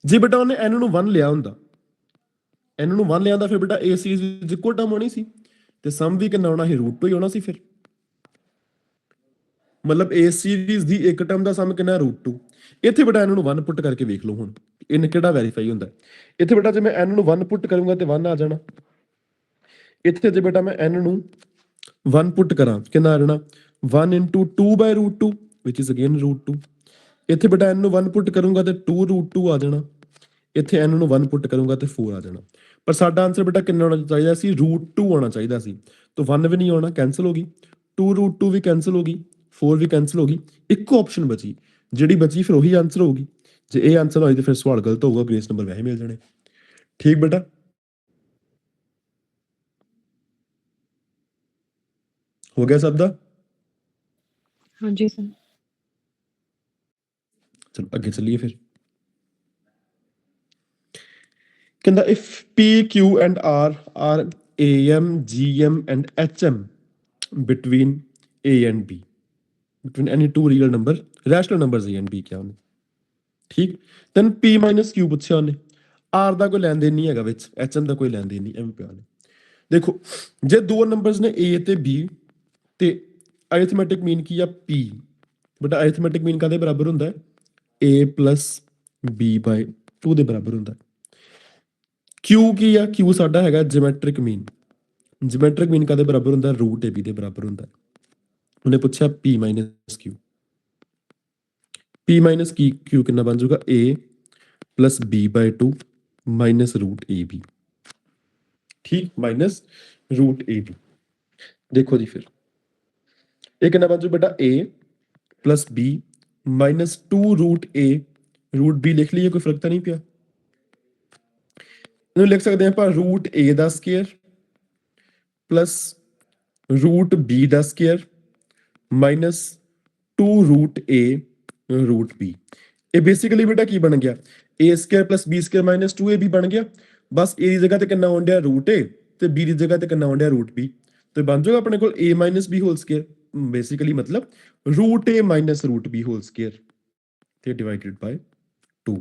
ਜੇ ਬੇਟਾ ਉਹਨੇ n ਨੂੰ 1 ਲਿਆ ਹੁੰਦਾ, n ਨੂੰ 1 ਲਿਆ ਹੁੰਦਾ, ਫਿਰ ਬੇਟਾ ਇਸ ਸੀਰੀਜ਼ ਵਿੱਚ ਇੱਕੋ ਟਰਮ ਹੋਣੀ ਸੀ ਤੇ ਸਮ ਵੀ ਕਿੰਨਾ ਆਉਣਾ ਸੀ √2 ਹੀ ਹੋਣਾ ਸੀ। ਫਿਰ ਮਤਲਬ ਇਸ ਸੀਰੀਜ਼ ਦੀ ਇੱਕ ਟਰਮ ਦਾ ਸਮ ਕਿੰਨਾ √2। ਇੱਥੇ ਬੇਟਾ n ਨੂੰ 1 ਪੁੱਟ ਕਰਕੇ ਵੇਖ ਲਓ ਹੁਣ ਇਹਨੇ ਕਿਹੜਾ ਵੈਰੀਫਾਈ ਹੁੰਦਾ। ਇੱਥੇ ਬੇਟਾ ਜੇ ਮੈਂ n ਨੂੰ 1 ਪੁੱਟ ਕਰੂੰਗਾ ਤੇ 1 ਆ ਜਾਣਾ। ਇੱਥੇ ਜੇ ਬੇਟਾ ਮੈਂ n ਨੂੰ 1 ਪੁੱਟ ਕਰਾਂ ਕਿੰਨਾ ਆ ਜਾਣਾ 1 into 2/√2 which is again √2। ਇੱਥੇ ਬੇਟਾ n ਨੂੰ 1 ਪੁੱਟ ਕਰੂੰਗਾ ਤੇ 2√2 ਆ ਜਾਣਾ। ਇੱਥੇ n ਨੂੰ 1 ਪੁੱਟ ਕਰੂੰਗਾ ਤੇ 4 ਆ ਜਾਣਾ। ਪਰ ਸਾਡਾ ਆਨਸਰ ਬੇਟਾ ਕਿੰਨਾ ਹੋਣਾ ਚਾਹੀਦਾ ਸੀ √2 ਆਉਣਾ ਚਾਹੀਦਾ ਸੀ। ਤਾਂ 1 ਵੀ ਨਹੀਂ ਆਉਣਾ, ਕੈਂਸਲ ਹੋ ਗਈ, 2√2 ਵੀ ਕੈਂਸਲ ਹੋ ਗਈ, 4 ਵੀ ਕੈਂਸਲ ਹੋ ਗਈ, ਇੱਕੋ ਆਪਸ਼ਨ ਬਚੀ, ਜਿਹੜੀ ਬਚੀ ਫਿਰ ਉਹੀ ਆਨਸਰ ਹੋਊਗੀ। ਜੇ ਇਹ ਆਨਸਰ ਹੋਈ ਤਾਂ ਫਿਰ ਸਵਾਲ ਗਲਤ ਹੋਊਗਾ, ਗ੍ਰੇਸ ਨੰਬਰ ਵੈਸੇ ਮਿਲ ਜਾਣੇ। ਠੀਕ ਬੇਟਾ, ਹੋ ਗਿਆ ਸਭ ਦਾ। ਹਾਂਜੀ ਸਰ। ਚਲੋ ਅੱਗੇ ਚੱਲੀਏ ਫਿਰ। ਕਹਿੰਦਾ if p q and r are am gm and hm between a and b, between any two real number, rational numbers a and b ਕਿਹਾ ਉਹਨੇ। ਠੀਕ, then p minus q ਪੁੱਛਿਆ ਉਹਨੇ, r ਦਾ ਕੋਈ ਲੈਣ ਦੇਣ ਨਹੀਂ ਹੈਗਾ ਵਿੱਚ, hm ਦਾ ਕੋਈ ਲੈਣ ਦੇਣ ਨਹੀਂ, ਐਵੇਂ ਪਿਆ ਨੇ। ਦੇਖੋ ਜੇ ਦੋ ਨੰਬਰਸ ਨੇ a ਤੇ b ਤੇ ਅਰਿਥਮੈਟਿਕ ਮੀਨ ਕੀ ਆ p, ਬਟ ਅਰਿਥਮੈਟਿਕ ਮੀਨ ਕਾਦੇ ਬਰਾਬਰ ਹੁੰਦਾ ਹੈ a plus b/2 ਦੇ ਬਰਾਬਰ ਹੁੰਦਾ। Q ਕੀ ਆ, Q ਸਾਡਾ ਹੈਗਾ ਜਿਓਮੈਟ੍ਰਿਕ ਮੀਨ। ਜਿਓਮੈਟ੍ਰਿਕ ਮੀਨ ਕਾਦੇ ਬਰਾਬਰ ਹੁੰਦਾ √ab ਦੇ ਬਰਾਬਰ ਹੁੰਦਾ। ਉਹਨੇ ਪੁੱਛਿਆ p minus q, p minus q ਕਿੰਨਾ ਬਣ ਜਾਊਗਾ a plus b/2 minus √ab। ਠੀਕ, ਮਾਈਨਸ √ab। ਦੇਖੋ ਜੀ ਫਿਰ ਇਹ ਕਿੰਨਾ ਬਣ ਜਾਊ ਬੇਟਾ a plus b minus 2 √a, √b ਲਿਖ ਲਈਏ ਕੋਈ ਫਰਕ ਤਾਂ ਨਹੀਂ ਪਿਆ। ਇਹਨੂੰ ਲਿਖ ਸਕਦੇ ਹਾਂ ਆਪਾਂ ਰੂਟ a ਦਾ ਸਕੁਅਰ ਪਲੱਸ ਰੂਟ b ਦਾ square minus 2 root a root b। ਇਹ ਬੇਸਿਕਲੀ ਬੇਟਾ ਕੀ ਬਣ ਗਿਆ a square plus b square minus 2ab ਬਣ ਗਿਆ। ਬਸ a ਦੀ ਜਗ੍ਹਾ ਤੇ ਕਿੰਨਾ ਆਉਣ ਡਿਆ ਰੂਟ a ਤੇ b ਦੀ ਜਗ੍ਹਾ ਤੇ ਕਿੰਨਾ ਆਉਣ ਡਿਆ ਰੂਟ b। ਤੇ ਬਣ ਜਾਊਗਾ ਆਪਣੇ ਕੋਲ a minus b whole square basically ਮਤਲਬ root a minus root b whole square ਤੇ ਡਿਵਾਈਡਡ ਬਾय 2।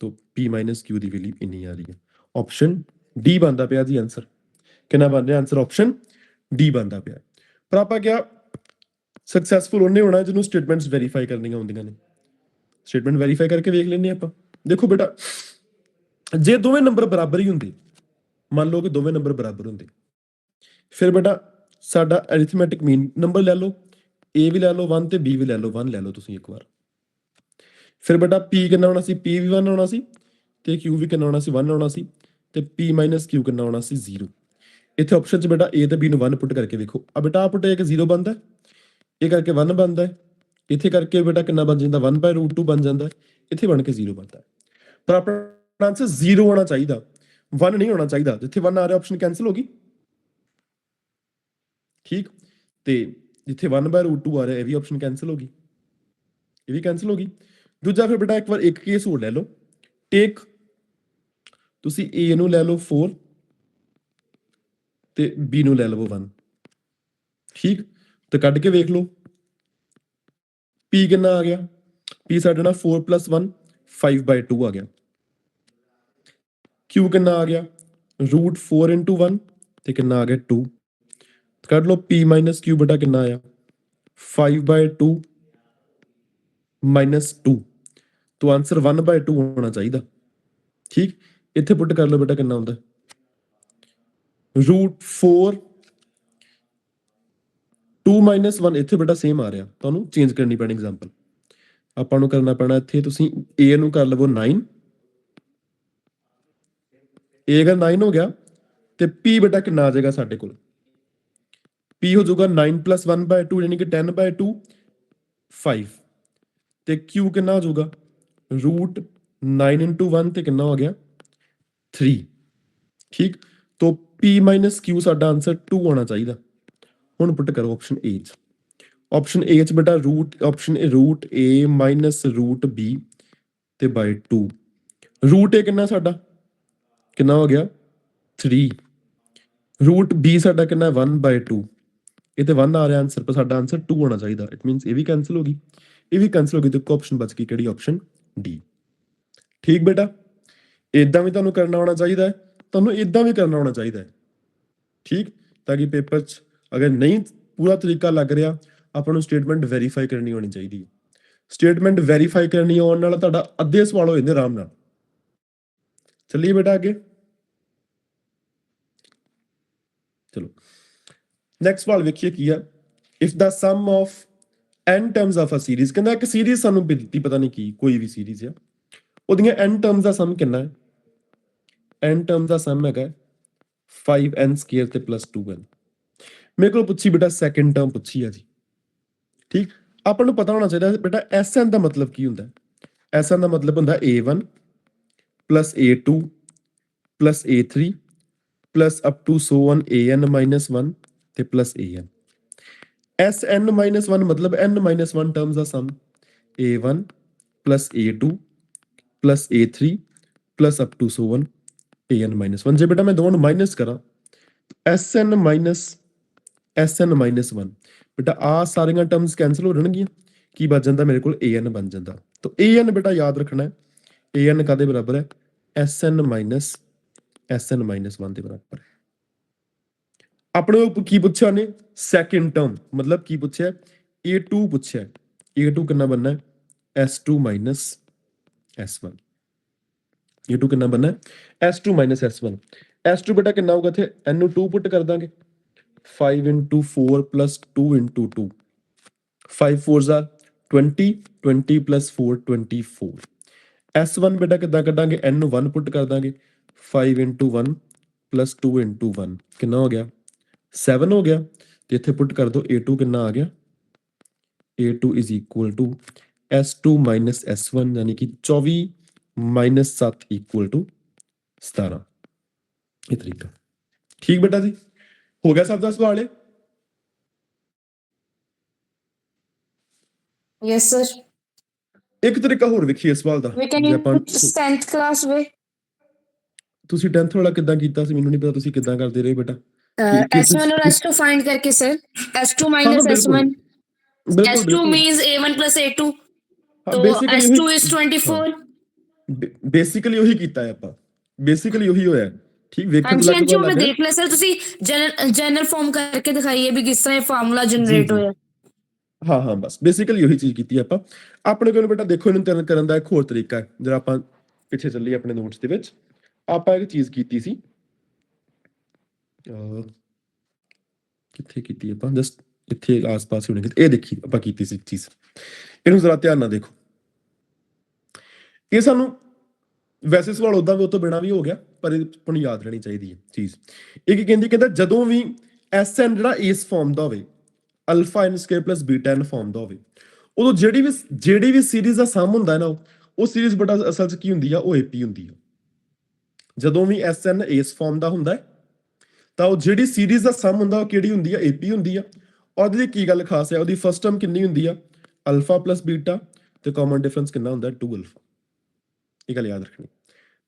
तो p माइनस क्यू ਦੀ ਵੈਲਿਊ ਇੰਨੀ ਆ ਰਹੀ ਹੈ। ਆਪਸ਼ਨ ਡੀ ਬਣਦਾ ਪਿਆ ਜੀ ਆਨਸਰ। ਕਿੰਨਾ ਬਣ ਰਿਹਾ ਆਨਸਰ ਆਪਸ਼ਨ ਡੀ ਬਣਦਾ ਪਿਆ। ਪਰ ਆਪਾਂ ਕਿਹਾ ਸਕਸੈਸਫੁਲ ਉਹਨੇ ਹੋਣਾ ਜਿਹਨੂੰ ਸਟੇਟਮੈਂਟਸ ਵੈਰੀਫਾਈ ਕਰਨੀਆਂ ਹੁੰਦੀਆਂ ਨੇ। ਸਟੇਟਮੈਂਟ ਵੈਰੀਫਾਈ ਕਰਕੇ ਵੇਖ ਲੈਂਦੇ ਆਪਾਂ। ਦੇਖੋ ਬੇਟਾ ਜੇ ਦੋਵੇਂ ਨੰਬਰ ਬਰਾਬਰ ਹੀ ਹੁੰਦੇ, ਮੰਨ ਲਓ ਕਿ ਦੋਵੇਂ ਨੰਬਰ ਬਰਾਬਰ ਹੁੰਦੇ, ਫਿਰ ਬੇਟਾ ਸਾਡਾ ਅਰਿਥਮੈਟਿਕ ਮੀਨ ਨੰਬਰ ਲੈ ਲਓ, a ਵੀ ਲੈ ਲਓ 1 ਤੇ b ਵੀ ਲੈ ਲਓ 1 ਲੈ ਲਓ ਤੁਸੀਂ ਇੱਕ ਵਾਰ। ਫਿਰ ਬੇਟਾ p ਕਿੰਨਾ ਆਉਣਾ ਸੀ, p ਵੀ 1 ਆਉਣਾ ਸੀ ਤੇ q ਵੀ ਕਿੰਨਾ ਆਉਣਾ ਸੀ 1 ਆਉਣਾ ਸੀ ਤੇ p q ਕਿੰਨਾ ਆਉਣਾ ਸੀ 0। ਇੱਥੇ ਆਪਸ਼ਨ 'ਚ ਬੇਟਾ a ਤੇ b ਨੂੰ 1 ਪੁੱਟ ਕਰਕੇ ਵੇਖੋ। ਆ ਬੇਟਾ ਪੁੱਟ ਇੱਕ 0 ਬਣਦਾ, ਇਹ ਕਰਕੇ 1 ਬਣਦਾ, ਇੱਥੇ ਕਰਕੇ ਬੇਟਾ ਕਿੰਨਾ ਬਣ ਜਾਂਦਾ 1/√2 ਬਣ ਜਾਂਦਾ, ਇੱਥੇ ਬਣ ਕੇ 0 ਬਣਦਾ। ਪਰ ਆਪਣਾ ਆਨਸਰ 0 ਹੋਣਾ ਚਾਹੀਦਾ, 1 ਨਹੀਂ ਹੋਣਾ ਚਾਹੀਦਾ। ਜਿੱਥੇ 1 ਆ ਰਿਹਾ ਆਪਸ਼ਨ ਕੈਨਸਲ ਹੋ ਗਈ, ਠੀਕ। ਤੇ ਜਿੱਥੇ 1/√2 ਆ ਰਿਹਾ ਇਹ ਵੀ ਆਪਸ਼ਨ ਕੈਨਸਲ ਹੋ ਗਈ, ਇਹ ਵੀ ਕੈਨਸਲ ਹੋ ਗਈ। ਦੂਜਾ ਫਿਰ ਬੇਟਾ ਇੱਕ ਵਾਰ ਇੱਕ ਕੇਸ ਹੋਰ ਲੈ ਲਓ। ਟੇਕ ਤੁਸੀਂ a ਨੂੰ ਲੈ ਲਓ 4 ਤੇ b ਨੂੰ ਲੈ ਲਵੋ 1, ਠੀਕ। ਤੇ ਕੱਢ ਕੇ ਵੇਖ ਲਓ p ਕਿੰਨਾ ਆ ਗਿਆ, p ਸਾਡਾ ਨਾਲ 4 + 1 5/2 ਆ ਗਿਆ। q ਕਿੰਨਾ ਆ ਗਿਆ √4 × 1 ਤੇ ਕਿੰਨਾ ਆ ਗਿਆ 2। ਕੱਢ ਲਓ p - q ਬੇਟਾ ਕਿੰਨਾ ਆਇਆ 5/2 - 2। तो आंसर 1/2 होना चाहिए, ठीक। इतने पुट कर लो बेटा कितना होता √4 2 - 1 इतने बेटा सेम आ रहा, तो चेंज करनी पैनी एग्जाम्पल। ਆਪਾਂ करना पैना इतने तुसी a ਨੂੰ कर लवो 9, a अगर 9 हो गया तो p बेटा कितना आ जाएगा साढ़े को, p हो जाऊगा 9 + 1/2 यानी कि 10/2 5 ਤੇ q कितना हो जाऊगा √9 × 1 ਤੇ ਕਿੰਨਾ ਹੋ ਗਿਆ 3, ठीक। तो p - q ਸਾਡਾ ਆਨਸਰ 2 ਹੋਣਾ ਚਾਹੀਦਾ। ਹੁਣ ਪੁੱਟ ਕਰੋ ਆਪਸ਼ਨ a ਚ, ਆਪਸ਼ਨ a ਚ ਬੇਟਾ ਆਪਸ਼ਨ √a - √b ਤੇ /2। √a ਕਿੰਨਾ ਸਾਡਾ ਕਿੰਨਾ ਹੋ ਗਿਆ 3, √b ਸਾਡਾ ਕਿੰਨਾ 1/2, ਇਹ ਤੇ 1 ਆ ਰਿਹਾ ਆਨਸਰ, ਪਰ ਸਾਡਾ ਆਨਸਰ 2 ਹੋਣਾ ਚਾਹੀਦਾ। ਇਟ ਮੀਨਸ ਇਹ ਵੀ ਕੈਨਸਲ ਹੋ ਗਈ, ਇਹ ਵੀ ਕੈਨਸਲ ਹੋ ਗਈ, ਤੇ ਇੱਕ ਆਪਸ਼ਨ ਬਚ ਗਈ ਕਿਹੜੀ ਆਪਸ਼ਨ ਡੀ, ਠੀਕ ਬੇਟਾ। ਇਦਾਂ ਵੀ ਤੁਹਾਨੂੰ ਕਰਨਾ ਆਉਣਾ ਚਾਹੀਦਾ ਹੈ, ਤੁਹਾਨੂੰ ਇਦਾਂ ਵੀ ਕਰਨਾ ਆਉਣਾ ਚਾਹੀਦਾ ਹੈ, ਠੀਕ। ਤਾਂ ਕਿ ਪੇਪਰ 'ਚ ਅਗਰ ਨਹੀਂ ਪੂਰਾ ਤਰੀਕਾ ਲੱਗ ਰਿਹਾ ਆਪਾਂ ਨੂੰ ਸਟੇਟਮੈਂਟ ਵੈਰੀਫਾਈ ਕਰਨੀ ਹੋਣੀ ਚਾਹੀਦੀ ਹੈ। ਸਟੇਟਮੈਂਟ ਵੈਰੀਫਾਈ ਕਰਨੀ ਆਉਣ ਨਾਲ ਤੁਹਾਡਾ ਅੱਧੇ ਸਵਾਲ ਹੋ ਜਾਂਦੇ ਆਰਾਮ ਨਾਲ। ਚੱਲੀਏ ਬੇਟਾ ਅੱਗੇ, ਚਲੋ ਨੈਕਸਟ ਸਵਾਲ ਵੇਖੀਏ ਕੀ ਆ। If the sum of n terms of a series, ਕਹਿੰਦਾ ਇੱਕ ਸੀਰੀਜ਼ ਸਾਨੂੰ ਦਿੱਤੀ, ਪਤਾ ਨਹੀਂ ਕੀ ਕੋਈ ਵੀ ਸੀਰੀਜ਼ ਆ, ਉਹਦੀਆਂ n ਟਰਮਸ ਦਾ ਸਮ ਕਿੰਨਾ ਹੈ। n ਟਰਮਸ ਦਾ ਸਮ ਹੈਗਾ 5n² ਤੇ +2n। ਮੇਰੇ ਕੋਲ ਪੁੱਛੀ ਬੇਟਾ ਸੈਕੰਡ ਟਰਮ ਪੁੱਛੀ ਆ ਜੀ, ਠੀਕ। ਆਪਾਂ ਨੂੰ ਪਤਾ ਹੋਣਾ ਚਾਹੀਦਾ ਬੇਟਾ Sn ਦਾ ਮਤਲਬ ਕੀ ਹੁੰਦਾ। Sn ਦਾ ਮਤਲਬ ਹੁੰਦਾ a1 + a2 + a3 + up to so on an - 1 ਤੇ +an। Sn - 1 ਮਤਲਬ n - 1 terms the sum a1 + a2 + a3 + up to so on an - 1। ਜੇ ਬੇਟਾ ਮੈਂ ਦੋਵਾਂ ਨੂੰ ਮਾਈਨਸ ਕਰਾਂ Sn - Sn - 1 ਬੇਟਾ ਆ ਸਾਰੀਆਂ ਟਰਮਸ ਕੈਨਸਲ ਹੋ ਜਾਣਗੀਆਂ, ਕੀ ਬਚ ਜਾਂਦਾ ਮੇਰੇ ਕੋਲ an ਬਣ ਜਾਂਦਾ। ਤਾਂ an ਬੇਟਾ ਯਾਦ ਰੱਖਣਾ ਹੈ an ਕਾਦੇ ਬਰਾਬਰ ਹੈ Sn - Sn - 1 ਦੇ ਬਰਾਬਰ ਹੈ। ਆਪਣੇ ਕੀ ਪੁੱਛਿਆ ਉਹਨੇ ਸੈਕਿੰਡ ਟਰਮ, ਮਤਲਬ ਕੀ ਪੁੱਛਿਆ a2 ਪੁੱਛਿਆ, a2 ਕਿੰਨਾ ਬਣਨਾ S2 - S1, a2 ਕਿੰਨਾ ਬਣਨਾ S2 - S1। S2 ਬੇਟਾ ਕਿੰਨਾ ਹੋਊਗਾ, ਇੱਥੇ n ਨੂੰ 2 ਪੁੱਟ ਕਰ ਦਾਂਗੇ 5 × 4 + 2 × 2 5 4s are 20 20 + 4 24। S1 ਬੇਟਾ ਕਿੱਦਾਂ ਕੱਢਾਂਗੇ n ਨੂੰ 1 ਪੁੱਟ ਕਰ ਦਾਂਗੇ 5 × 1 + 2 × 1 ਕਿੰਨਾ ਹੋ ਗਿਆ 7 ਹੋ ਗਿਆ। ਤੇ ਇੱਥੇ ਪੁੱਟ ਕਰ ਦੋ a2 ਕਿੰਨਾ ਆ ਗਿਆ a2 = S2 - S1 ਯਾਨੀ ਕਿ 24 - 7 = 17 ਇਹ ਤਰੀਕਾ। ਠੀਕ ਬੇਟਾ ਜੀ, ਹੋ ਗਿਆ ਸਭ ਦਾ ਸਵਾਲ ਹੈ? Yes, sir. ਇੱਕ ਤਰੀਕਾ ਹੋਰ ਵੇਖੀਏ ਸਵਾਲ ਦਾ। We can ਜੇ ਆਪਾਂ use 10th class way. ਤੁਸੀਂ 10th ਵਾਲਾ ਕਿੱਦਾਂ ਕੀਤਾ ਸੀ ਮੈਨੂੰ ਨਹੀਂ ਪਤਾ, ਤੁਸੀਂ ਕਿੱਦਾਂ ਕਰਦੇ ਰਹੇ ਬੇਟਾ? S1 और S2 find करके sir. S2 हाँ, minus बिल्कुल S1. बिल्कुल S2 बिल्कुल means A1 plus A2. हाँ, तो basically S2 वही- is 24. ਬੇਸਿਕਲੀ ਉਹੀ ਕੀਤਾ ਹੈ ਆਪਾਂ, ਬੇਸਿਕਲੀ ਉਹੀ ਹੋਇਆ। ਠੀਕ, ਵੇਖਣ ਹਾਂਜੀ ਲੱਗ ਹਾਂਜੀ ਪਤਾ ਉਹ ਮੈਂ ਲੱਗ ਦੇਖ ਲਿਆ ਸਰ, ਤੁਸੀਂ ਜਨਰਲ ਫਾਰਮ ਕਰਕੇ ਦਿਖਾਈਏ ਵੀ ਕਿਸ ਤਰ੍ਹਾਂ ਇਹ ਫਾਰਮੂਲਾ ਜਨਰੇਟ ਜੀ। ਹੋਇਆ। ਹਾਂ ਹਾਂ, ਬਸ ਬੇਸਿਕਲੀ ਉਹੀ ਚੀਜ਼ ਕੀਤੀ ਆਪਾਂ। ਆਪਣੇ ਕੋਲ ਬੇਟਾ ਦੇਖੋ, ਇਹਨੂੰ ਤਿਆਰ ਕਰਨ ਦਾ ਇੱਕ ਹੋਰ ਤਰੀਕਾ ਹੈ। ਜਿਹੜਾ ਆਪਾਂ ਪਿੱਛੇ ਚੱਲੀ ਆਪਣੇ ਨੋਟਸ ਦੇ ਵਿੱਚ, ਆਪਾਂ ਇੱਕ ਚੀਜ਼ ਕੀਤੀ ਸੀ। ਕਿੱਥੇ ਕੀਤੀ ਆਪਾਂ? ਜਸਟ ਇੱਥੇ ਆਸ-ਪਾਸ ਹੋਣੀ। ਇਹ ਦੇਖੀ ਆਪਾਂ ਕੀਤੀ ਸੀ ਚੀਜ਼, ਇਹਨੂੰ ਜ਼ਰਾ ਧਿਆਨ ਨਾਲ ਦੇਖੋ। ਇਹ ਸਾਨੂੰ ਵੈਸੇ ਸਵਾਲ ਉਦਾਂ ਵੀ ਉਹ ਤੋਂ ਬਿਨਾਂ ਵੀ ਹੋ ਗਿਆ, ਪਰ ਇਹ ਤੁਹਾਨੂੰ ਯਾਦ ਰਹਿਣੀ ਚਾਹੀਦੀ ਹੈ ਚੀਜ਼। ਇਹ ਕੀ ਕਹਿੰਦੀ, ਕਹਿੰਦਾ ਜਦੋਂ ਵੀ Sn ਜਿਹੜਾ ਇਸ ਫਾਰਮ ਦਾ ਹੋਵੇ, ਅਲਫਾ n ਸਕੁਅਰ ਪਲੱਸ ਬੀਟਾ n ਫਾਰਮ ਦਾ ਹੋਵੇ, ਉਦੋਂ ਜਿਹੜੀ ਵੀ ਸੀਰੀਜ਼ ਦਾ ਸਮ ਹੁੰਦਾ ਹੈ ਨਾ, ਉਹ ਸੀਰੀਜ਼ ਬੇਟਾ ਅਸਲ 'ਚ ਕੀ ਹੁੰਦੀ ਆ? ਉਹ AP ਹੁੰਦੀ ਆ। ਜਦੋਂ ਵੀ Sn ਇਸ ਫਾਰਮ ਦਾ ਹੁੰਦਾ ਹੈ, ਤਾਂ ਉਹ ਜਿਹੜੀ ਸੀਰੀਜ਼ ਦਾ ਸਮ ਹੁੰਦਾ ਉਹ ਕਿਹੜੀ ਹੁੰਦੀ ਆ? AP ਹੁੰਦੀ ਆ। ਔਰ ਉਹਦੀ ਕੀ ਗੱਲ ਖਾਸ ਹੈ? ਉਹਦੀ ਫਸਟ ਟਰਮ ਕਿੰਨੀ ਹੁੰਦੀ ਆ? ਅਲਫਾ ਪਲੱਸ ਬੀਟਾ, ਤੇ ਕਾਮਨ ਡਿਫਰੈਂਸ ਕਿੰਨਾ ਹੁੰਦਾ? 2 ਅਲਫਾ। ਇਹ ਗੱਲ ਯਾਦ ਰੱਖਣੀ।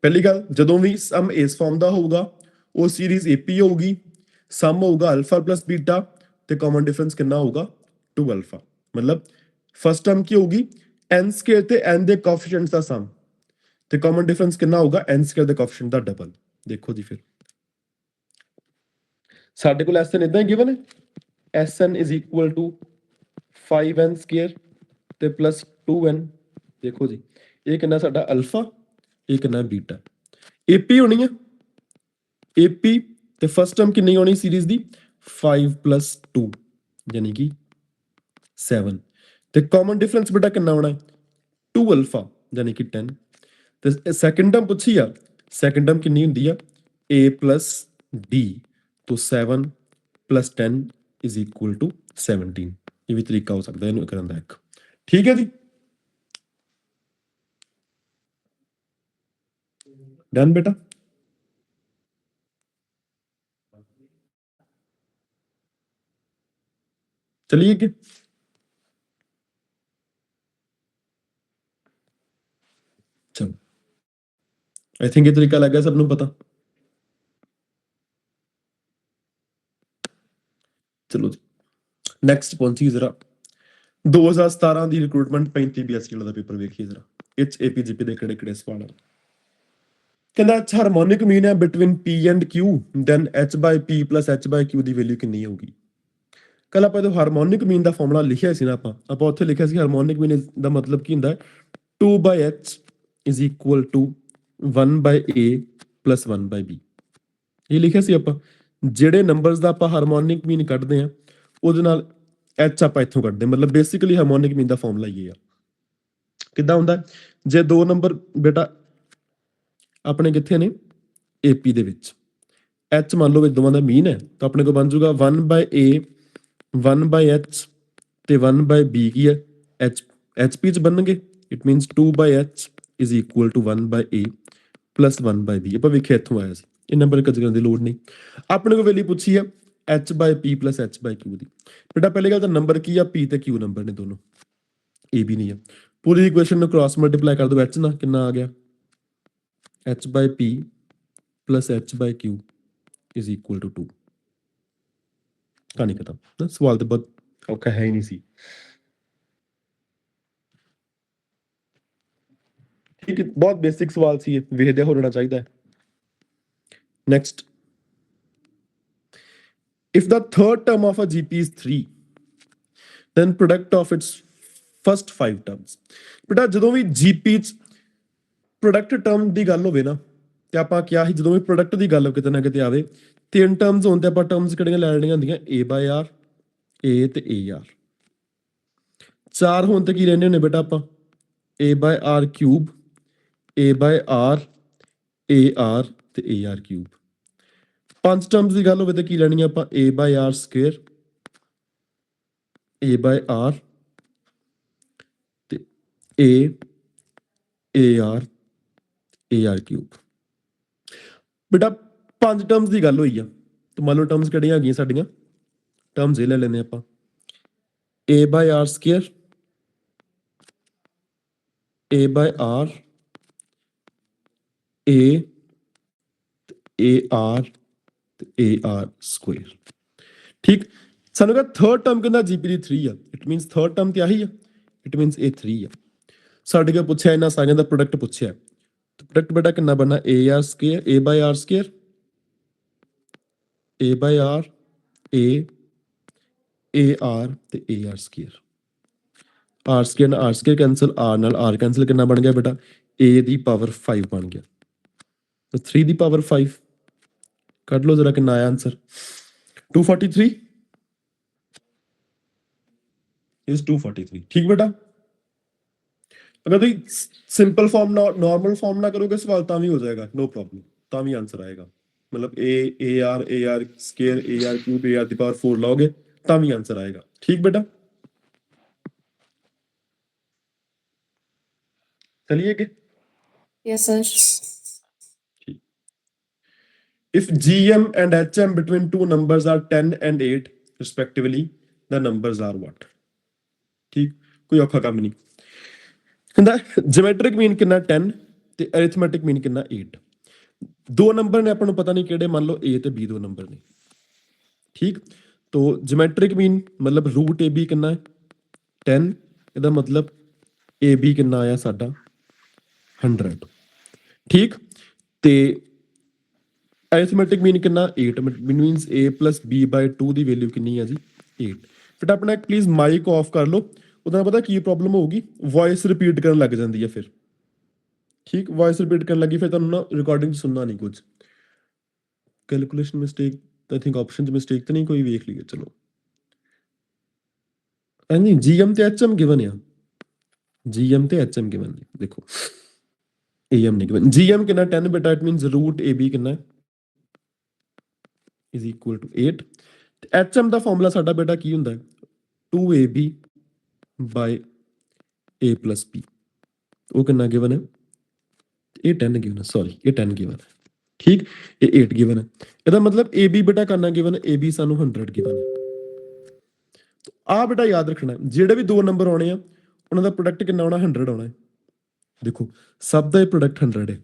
ਪਹਿਲੀ ਗੱਲ, ਜਦੋਂ ਵੀ ਸਮ ਇਸ ਫਾਰਮ ਦਾ ਹੋਊਗਾ, ਉਹ ਸੀਰੀਜ਼ AP ਹੋਊਗੀ। ਸਮ ਹੋਊਗਾ ਅਲਫਾ ਪਲੱਸ ਬੀਟਾ, ਤੇ ਕਾਮਨ ਡਿਫਰੈਂਸ ਕਿੰਨਾ ਹੋਊਗਾ? 2 ਅਲਫਾ। ਮਤਲਬ ਫਸਟ ਟਰਮ ਕੀ ਹੋਊਗੀ? n ਸਕੁਅਰ ਤੇ n ਦੇ ਕੋਐਫੀਸ਼ੀਐਂਟਸ ਦਾ ਸਮ, ਤੇ ਕਾਮਨ ਡਿਫਰੈਂਸ ਕਿੰਨਾ ਹੋਊਗਾ? n ਸਕੁਅਰ ਦੇ ਕੋਐਫੀਸ਼ੀਐਂਟ ਦਾ ਡਬਲ। ਦੇਖੋ ਜੀ, ਫਿਰ ਸਾਡੇ ਕੋਲ Sn ਇਦਾਂ ਹੀ ਗਿਵਨ ਹੈ। Sn is equal to 5n square ਤੇ ਪਲੱਸ 2n। ਦੇਖੋ ਜੀ, ਇਹ ਕਿੰਨਾ ਸਾਡਾ ਅਲਫਾ, ਇਹ ਕਿੰਨਾ ਬੀਟਾ। AP ਹੋਣੀ ਹੈ, AP ਤੇ ਫਸਟ ਟਰਮ ਕਿੰਨੀ ਹੋਣੀ ਸੀਰੀਜ਼ ਦੀ? 5 ਪਲੱਸ 2 ਯਾਨੀ ਕਿ 7। ਤੇ ਕਾਮਨ ਡਿਫਰੈਂਸ ਬੇਟਾ ਕਿੰਨਾ ਹੋਣਾ ਹੈ? 2 ਅਲਫਾ ਯਾਨੀ ਕਿ 10। ਤੇ ਸੈਕੰਡ ਟਰਮ ਪੁੱਛੀ ਆ, ਸੈਕੰਡ ਟਰਮ ਕਿੰਨੀ ਹੁੰਦੀ ਆ? A ਪਲੱਸ D ਤੋਂ 7 ਪਲੱਸ 10 ਇਜ਼ ਇਕੁਅਲ ਟੂ 17। ਇਹ ਵੀ ਤਰੀਕਾ ਹੋ ਸਕਦਾ ਇਹਨੂੰ ਕਰਨ ਦਾ ਇੱਕ। ਠੀਕ ਹੈ ਜੀ, ਡਨ ਬੇਟਾ। ਚਲਿਏ ਅੱਗੇ। ਚਲੋ, ਆਈ ਥਿੰਕ ਇਹ ਤਰੀਕਾ ਲੱਗ ਗਿਆ ਸਭ ਨੂੰ ਪਤਾ। ਚਲੋ ਜੀ, ਨੈਕਸਟ ਪਹੁੰਚੀ ਜ਼ਰਾ 2017 ਦੀ ਰਿਕਰੂਟਮੈਂਟ 35 BSc ਵਾਲਾ ਦਾ ਪੇਪਰ ਵੇਖੀਏ ਜ਼ਰਾ। ਇਹ 'ਚ APGP ਦੇ ਕਿਹੜੇ ਸਵਾਲ ਆ। ਕਹਿੰਦਾ ਹਾਰਮੋਨਿਕ ਮੀਨ ਹੈ between P and Q, then H/P plus H/Q ਦੀ ਵੈਲਿਊ ਕਿੰਨੀ ਹੋਊਗੀ? ਕੱਲ ਆਪਾਂ ਜਦੋਂ ਹਾਰਮੋਨਿਕ ਮੀਨ ਦਾ ਫਾਰਮੂਲਾ ਲਿਖਿਆ ਸੀ ਨਾ, ਆਪਾਂ ਉੱਥੇ ਲਿਖਿਆ ਸੀ ਹਾਰਮੋਨਿਕ ਮੀਨ ਦਾ ਮਤਲਬ ਕੀ ਹੁੰਦਾ ਹੈ? 2/H is equal to 1/A plus 1/B। ਇਹ ਲਿਖਿਆ ਸੀ ਆਪਾਂ। ਜਿਹੜੇ ਨੰਬਰਸ ਦਾ ਆਪਾਂ ਹਾਰਮੋਨਿਕ ਮੀਨ ਕੱਢਦੇ ਆ, ਉਹਦੇ ਨਾਲ H ਆਪਾਂ ਇੱਥੋਂ ਕੱਢਦੇ। ਮਤਲਬ ਬੇਸਿਕਲੀ ਹਾਰਮੋਨਿਕ ਮੀਨ ਦਾ ਫਾਰਮੂਲਾ ਇਹ ਆ। ਕਿੱਦਾਂ ਹੁੰਦਾ? ਜੇ ਦੋ ਨੰਬਰ ਬੇਟਾ ਆਪਣੇ ਕਿੱਥੇ ਨੇ? AP ਦੇ ਵਿੱਚ, H ਮੰਨ ਲਓ ਇਹ ਦੋਵਾਂ ਦਾ ਮੀਨ ਹੈ, ਤਾਂ ਆਪਣੇ ਕੋਲ ਬਣ ਜਾਊਗਾ 1/A 1/H ਤੇ 1/B ਕੀ ਹੈ? HP ਚ ਬਣਨਗੇ। It means 2/H is equal to 1/A plus 1/B। ਆਪਾਂ ਵੇਖਿਆ ਇੱਥੋਂ ਆਇਆ ਸੀ, ਇਹ ਨੰਬਰ ਕਦੇ ਕਰਨ ਦੀ ਲੋੜ ਨਹੀਂ। ਆਪਣੇ ਕੋਲ ਵੈਲਿਊ ਪੁੱਛੀ ਹੈ H/P plus H/Q ਦੀ। ਬੇਟਾ ਪਹਿਲੀ ਗੱਲ ਤਾਂ ਨੰਬਰ ਕੀ ਆ? P ਤੇ Q ਨੰਬਰ ਨੇ ਦੋਨੋਂ, AB ਨਹੀਂ ਆ। ਪੂਰੀ ਇਕੁਏਸ਼ਨ ਨੂੰ ਕ੍ਰਾਸ ਮਲਟੀਪਲਾਈ ਕਰ ਦਿਓ H ਨਾਲ, ਕਿੰਨਾ ਆ ਗਿਆ? H/P plus H/Q is equal to 2। ਕਹਾਣੀ ਖਤਮ। ਸਵਾਲ ਤਾਂ ਬਹੁਤ ਔਖਾ ਹੈ ਹੀ ਨਹੀਂ ਸੀ। ਠੀਕ ਹੈ, ਬਹੁਤ ਬੇਸਿਕ ਸਵਾਲ ਸੀ, ਵੇਖਦੇ ਹੋਣਾ ਚਾਹੀਦਾ ਹੈ। Next, if the third term of a GP is 3, then product of its first 5 terms। ਬੇਟਾ ਜਦੋਂ ਵੀ GP ਚ ਪ੍ਰੋਡਕਟ ਟਰਮ ਦੀ ਗੱਲ ਹੋਵੇ ਨਾ, ਤੇ ਆਪਾਂ ਕਿਹਾ ਸੀ ਜਦੋਂ ਵੀ ਪ੍ਰੋਡਕਟ ਦੀ ਗੱਲ ਕਿਤੇ ਨਾ ਕਿਤੇ ਆਵੇ, 3 ਟਰਮਸ ਹੋਣ ਤੇ ਆਪਾਂ ਟਰਮਸ ਕਿਹੜੀਆਂ ਲੈ ਲੈਣੀਆਂ ਹੁੰਦੀਆਂ? A/R, A ਤੇ AR। 4 ਹੋਣ ਤੇ ਕੀ ਲੈਣੇ ਹੁੰਦੇ ਬੇਟਾ ਆਪਾਂ? A/R ਕਿਊਬ, A/R, AR ਤੇ AR ਕਿਊਬ। 5 ਟਰਮਸ ਦੀ ਗੱਲ ਹੋਵੇ ਤੇ ਕੀ ਲੈਣੀ ਆਪਾਂ? A/R ਸਕੁਅਰ, A/R ਤੇ AR ਕਿਊਬ। बेटा 5 टर्म्स की गल हुई है तो मान लो टर्म्स किहड़ियां आ गईਆਂ ਸਾਡੀਆਂ टर्म्स ये ले लेने ਆਪਾਂ a by r square a by r a ar ਤੇ ar square ठीक ਸਾਨੂੰ ਕਹਾ ਥਰਡ ਟਰਮ ਕਹਿੰਦਾ ਜੀਪੀ ਦੀ 3 ਆ ਇਟ ਮੀਨਸ ਥਰਡ ਟਰਮ ਤੇ ਆਹੀ ਆ ਇਟ ਮੀਨਸ ਇਹ 3 ਆ ਸਾਡੇ ਕੋਲ ਪੁੱਛਿਆ ਇਹਨਾਂ ਸਾਰਿਆਂ ਦਾ ਪ੍ਰੋਡਕਟ ਪੁੱਛਿਆ ਤਾਂ ਪ੍ਰੋਡਕਟ ਬੇਟਾ ਕਿੰਨਾ ਬਣਨਾ ar square a by r square a by r a ar ਤੇ ar square r square ਨਾਲ r square ਕੈਨਸਲ r ਨਾਲ r ਕੈਨਸਲ ਕਿੰਨਾ ਬਣ ਗਿਆ ਬੇਟਾ a ਦੀ ਪਾਵਰ 5 ਬਣ ਗਿਆ ਤਾਂ 3 ਦੀ ਪਾਵਰ 5 ਕੱਢ ਲਓ ਜਰਾ ਕਿੰਨਾ ਆਇਆ ਆਨਸਰ 243 is 243 ठीक बेटा अगर तुम सिंपल फॉर्म नॉर्मल फॉर्म ना करोगे सवाल तामी हो जाएगा नो प्रॉब्लम तामी आंसर आएगा मतलब a r square a r cube a r दी पावर 4 लोगे तामी आंसर आएगा ठीक बेटा चलिए के yes sir if gm and hm between two numbers are 10 and 8 respectively the numbers are what ठीक कोई औखा काम नहीं कहता ज्योमेट्रिक मीन कितना 10 ਤੇ ਅਰਿਥਮੈਟਿਕ ਮੀਨ ਕਿੰਨਾ 8 ਦੋ ਨੰਬਰ ਨੇ ਆਪਾਂ ਨੂੰ ਪਤਾ ਨਹੀਂ ਕਿਹੜੇ ਮੰਨ ਲਓ a ਤੇ b ਦੋ ਨੰਬਰ ਨੇ ਠੀਕ तो ज्योमेट्रिक मीन मतलब रूट ए बी कितना है 10 ਇਹਦਾ ਮਤਲਬ ए बी ਕਿੰਨਾ ਆਇਆ ਸਾਡਾ 100 ਠੀਕ ਤੇ ਅਰਿਥਮੈਟਿਕ ਮੀਨ ਕਿੰਨਾ 8 means a b by 2 the value ਕਿੰਨੀ ਹੈ ਜੀ 8 ਫਿਰ ਆਪਣਾ ਇੱਕ ਪਲੀਜ਼ ਮਾਈਕ ਆਫ ਕਰ ਲਓ ਉਹਦਾ ਪਤਾ ਕੀ ਪ੍ਰੋਬਲਮ ਹੋਊਗੀ ਵੌਇਸ ਰਿਪੀਟ ਕਰਨ ਲੱਗ ਜਾਂਦੀ ਹੈ ਫਿਰ ठीक वॉइस रिपीट करने लगी फिर तुम ना रिकॉर्डिंग सुनना नहीं कुछ calculation mistake I think option mistake तो नहीं कोई देख लीजिए चलो नहीं जीएम ते एचएम गिवन है जीएम ते एचएम गिवन है देखो एएम नहीं गिवन जीएम कितना 10 बेटा इट मींस रूट एबी कितना इज इक्वल टू 8 एचएम ਦਾ ਫਾਰਮੂਲਾ ਸਾਡਾ ਬੇਟਾ ਕੀ ਹੁੰਦਾ ਹੈ 2ab by a plus b ਉਹ ਕਿੰਨਾ ਗਿਵਨ ਹੈ ਇਹ 10 ਗਿਵਨ ਹੈ ਸੌਰੀ ਇਹ 10 ਗਿਵਨ ਹੈ ਠੀਕ ਇਹ 8 ਗਿਵਨ ਹੈ ਇਹਦਾ ਮਤਲਬ AB ਬੇਟਾ ਕਰਨਾ ਗਿਵਨ AB ਸਾਨੂੰ 100 ਗਿਵਨ ਹੈ ਆ ਬੇਟਾ ਯਾਦ ਰੱਖਣਾ ਜਿਹੜੇ ਵੀ ਦੋ ਨੰਬਰ ਆਉਣੇ ਆ ਉਹਨਾਂ ਦਾ ਪ੍ਰੋਡਕਟ ਕਿੰਨਾ ਆਉਣਾ 100 ਆਉਣਾ ਹੈ ਦੇਖੋ ਸਭ ਦਾ ਪ੍ਰੋਡਕਟ 100 ਹੈ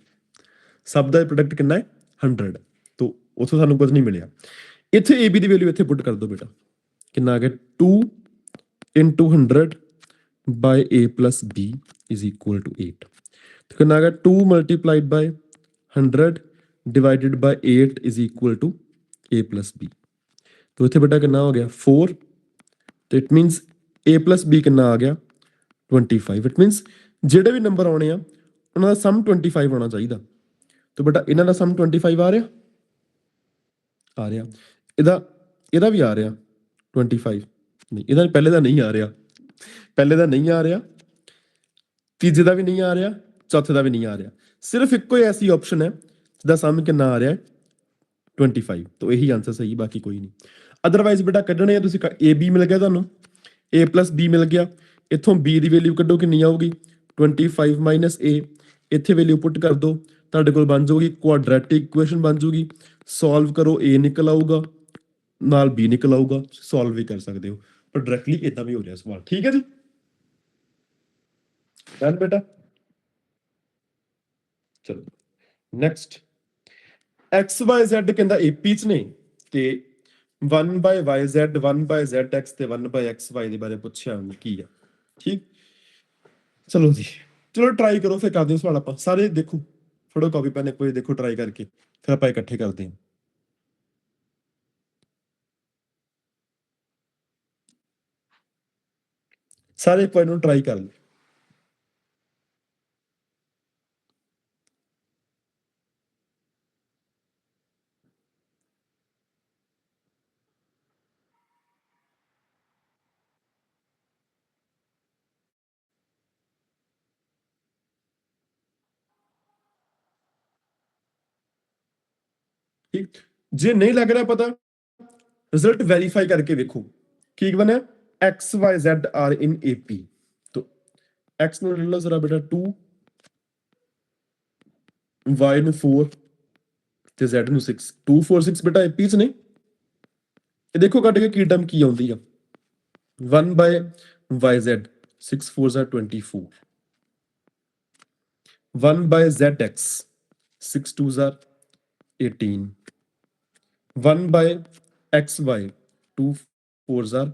ਸਭ ਦਾ ਪ੍ਰੋਡਕਟ ਕਿੰਨਾ ਹੈ 100 ਤੋਂ ਉਥੋਂ ਸਾਨੂੰ ਕੁਝ ਨਹੀਂ ਮਿਲਿਆ ਇੱਥੇ AB ਦੀ ਵੈਲਿਊ ਇੱਥੇ ਪੁੱਟ ਕਰ ਦਿਓ ਬੇਟਾ ਕਿੰਨਾ ਆ ਗਿਆ 2 into 100 by a plus b is equal to 8 तो कितना आ गया 2 multiplied by 100 divided by 8 is equal to a plus b तो इतने बेटा कितना हो गया 4 तो it means a plus b कितना आ गया 25 इट मींस ਜਿਹੜੇ ਵੀ ਨੰਬਰ ਆਉਣੇ ਆ ਉਹਨਾਂ ਦਾ ਸਮ 25 ਹੋਣਾ ਚਾਹੀਦਾ तो बेटा ਇਹਨਾਂ ਦਾ ਸਮ 25 ਆ ਰਿਹਾ ਇਹਦਾ ਵੀ ਆ ਰਿਹਾ 25 ਨਹੀਂ ਇਹਦਾ ਪਹਿਲੇ ਦਾ ਨਹੀਂ ਆ ਰਿਹਾ ਪਹਿਲੇ ਦਾ ਨਹੀਂ ਆ ਰਿਹਾ ਤੀਜੇ ਦਾ ਵੀ ਨਹੀਂ ਆ ਰਿਹਾ ਚੌਥੇ ਦਾ ਵੀ ਨਹੀਂ ਆ ਰਿਹਾ ਸਿਰਫ ਇੱਕੋ ਹੀ ਐਸੀ ਆਪਸ਼ਨ ਹੈ ਜਿਹਦਾ ਸਮ ਕਿੰਨਾ ਆ ਰਿਹਾ 25 ਤੋਂ ਇਹੀ ਆਨਸਰ ਸਹੀ ਬਾਕੀ ਕੋਈ ਨਹੀਂ ਅਦਰਵਾਈਜ਼ ਬੇਟਾ ਕੱਢਣੇ ਆ ਤੁਸੀਂ AB ਮਿਲ ਗਿਆ ਤੁਹਾਨੂੰ A plus B ਮਿਲ ਗਿਆ ਇੱਥੋਂ B ਦੀ ਵੈਲਿਊ ਕੱਢੋ ਕਿੰਨੀ ਆਊਗੀ 25 - A ਇੱਥੇ ਵੈਲਿਊ ਪੁੱਟ ਕਰ ਦਿਓ ਤੁਹਾਡੇ ਕੋਲ ਬਣ ਜਾਊਗੀ ਕੁਆਡਰੈਟਿਕ ਇਕੁਏਸ਼ਨ ਬਣ ਜਾਊਗੀ ਸੋਲਵ ਕਰੋ A ਨਿਕਲ ਆਊਗਾ ਨਾਲ B ਨਿਕਲ ਆਊਗਾ ਸੋਲਵ ਵੀ ਕਰ ਸਕਦੇ ਹੋ ਪਰ ਡਾਇਰੈਕਟਲੀ ਇਦਾਂ ਵੀ ਹੋ ਰਿਹਾ ਸਵਾਲ ਠੀਕ ਹੈ ਜੀ ਡਨ ਬੇਟਾ ਚਲੋ ਨੈਕਸਟ XYZ ਕਹਿੰਦਾ AP ਚ ਨੇ ਤੇ 1/YZ 1/ZX ਤੇ 1/XY ਦੇ ਬਾਰੇ ਪੁੱਛਿਆ ਉਹਨੇ ਕੀ ਆ ਠੀਕ ਚਲੋ ਜੀ ਚਲੋ ਟਰਾਈ ਕਰੋ ਫਿਰ ਕਰਦੇ ਹਾਂ ਸਵਾਲ ਆਪਾਂ ਸਾਰੇ ਦੇਖੋ ਫੜੋ ਕਾਪੀ ਪੈਨ ਇੱਕ ਵਾਰੀ ਦੇਖੋ ਟਰਾਈ ਕਰਕੇ ਫਿਰ ਆਪਾਂ ਇਕੱਠੇ ਕਰਦੇ ਹਾਂ ਸਾਰੇ ਇੱਕ ਵਾਰ ਨੂੰ ਟਰਾਈ ਕਰ ਲਓ ठीक जे नहीं लग रहा पता रिजल्ट वेरीफाई करके देखो ठीक बने XYZ आर इन AP तो X ने ले लो जरा बेटा 2 Y ने 4 ਤੇ z ਨੂੰ 6 2 4 6 ਬੇਟਾ ਏਪੀ ਚ ਨੇ। ਇਹ ਦੇਖੋ ਕੱਢ ਕੇ ਕੀ ਟਰਮ ਕੀ ਆਉਂਦੀ ਆ 1 by yz 6 4s are 24 1 by zx 6 2s are 18 1 by xy 2 4s are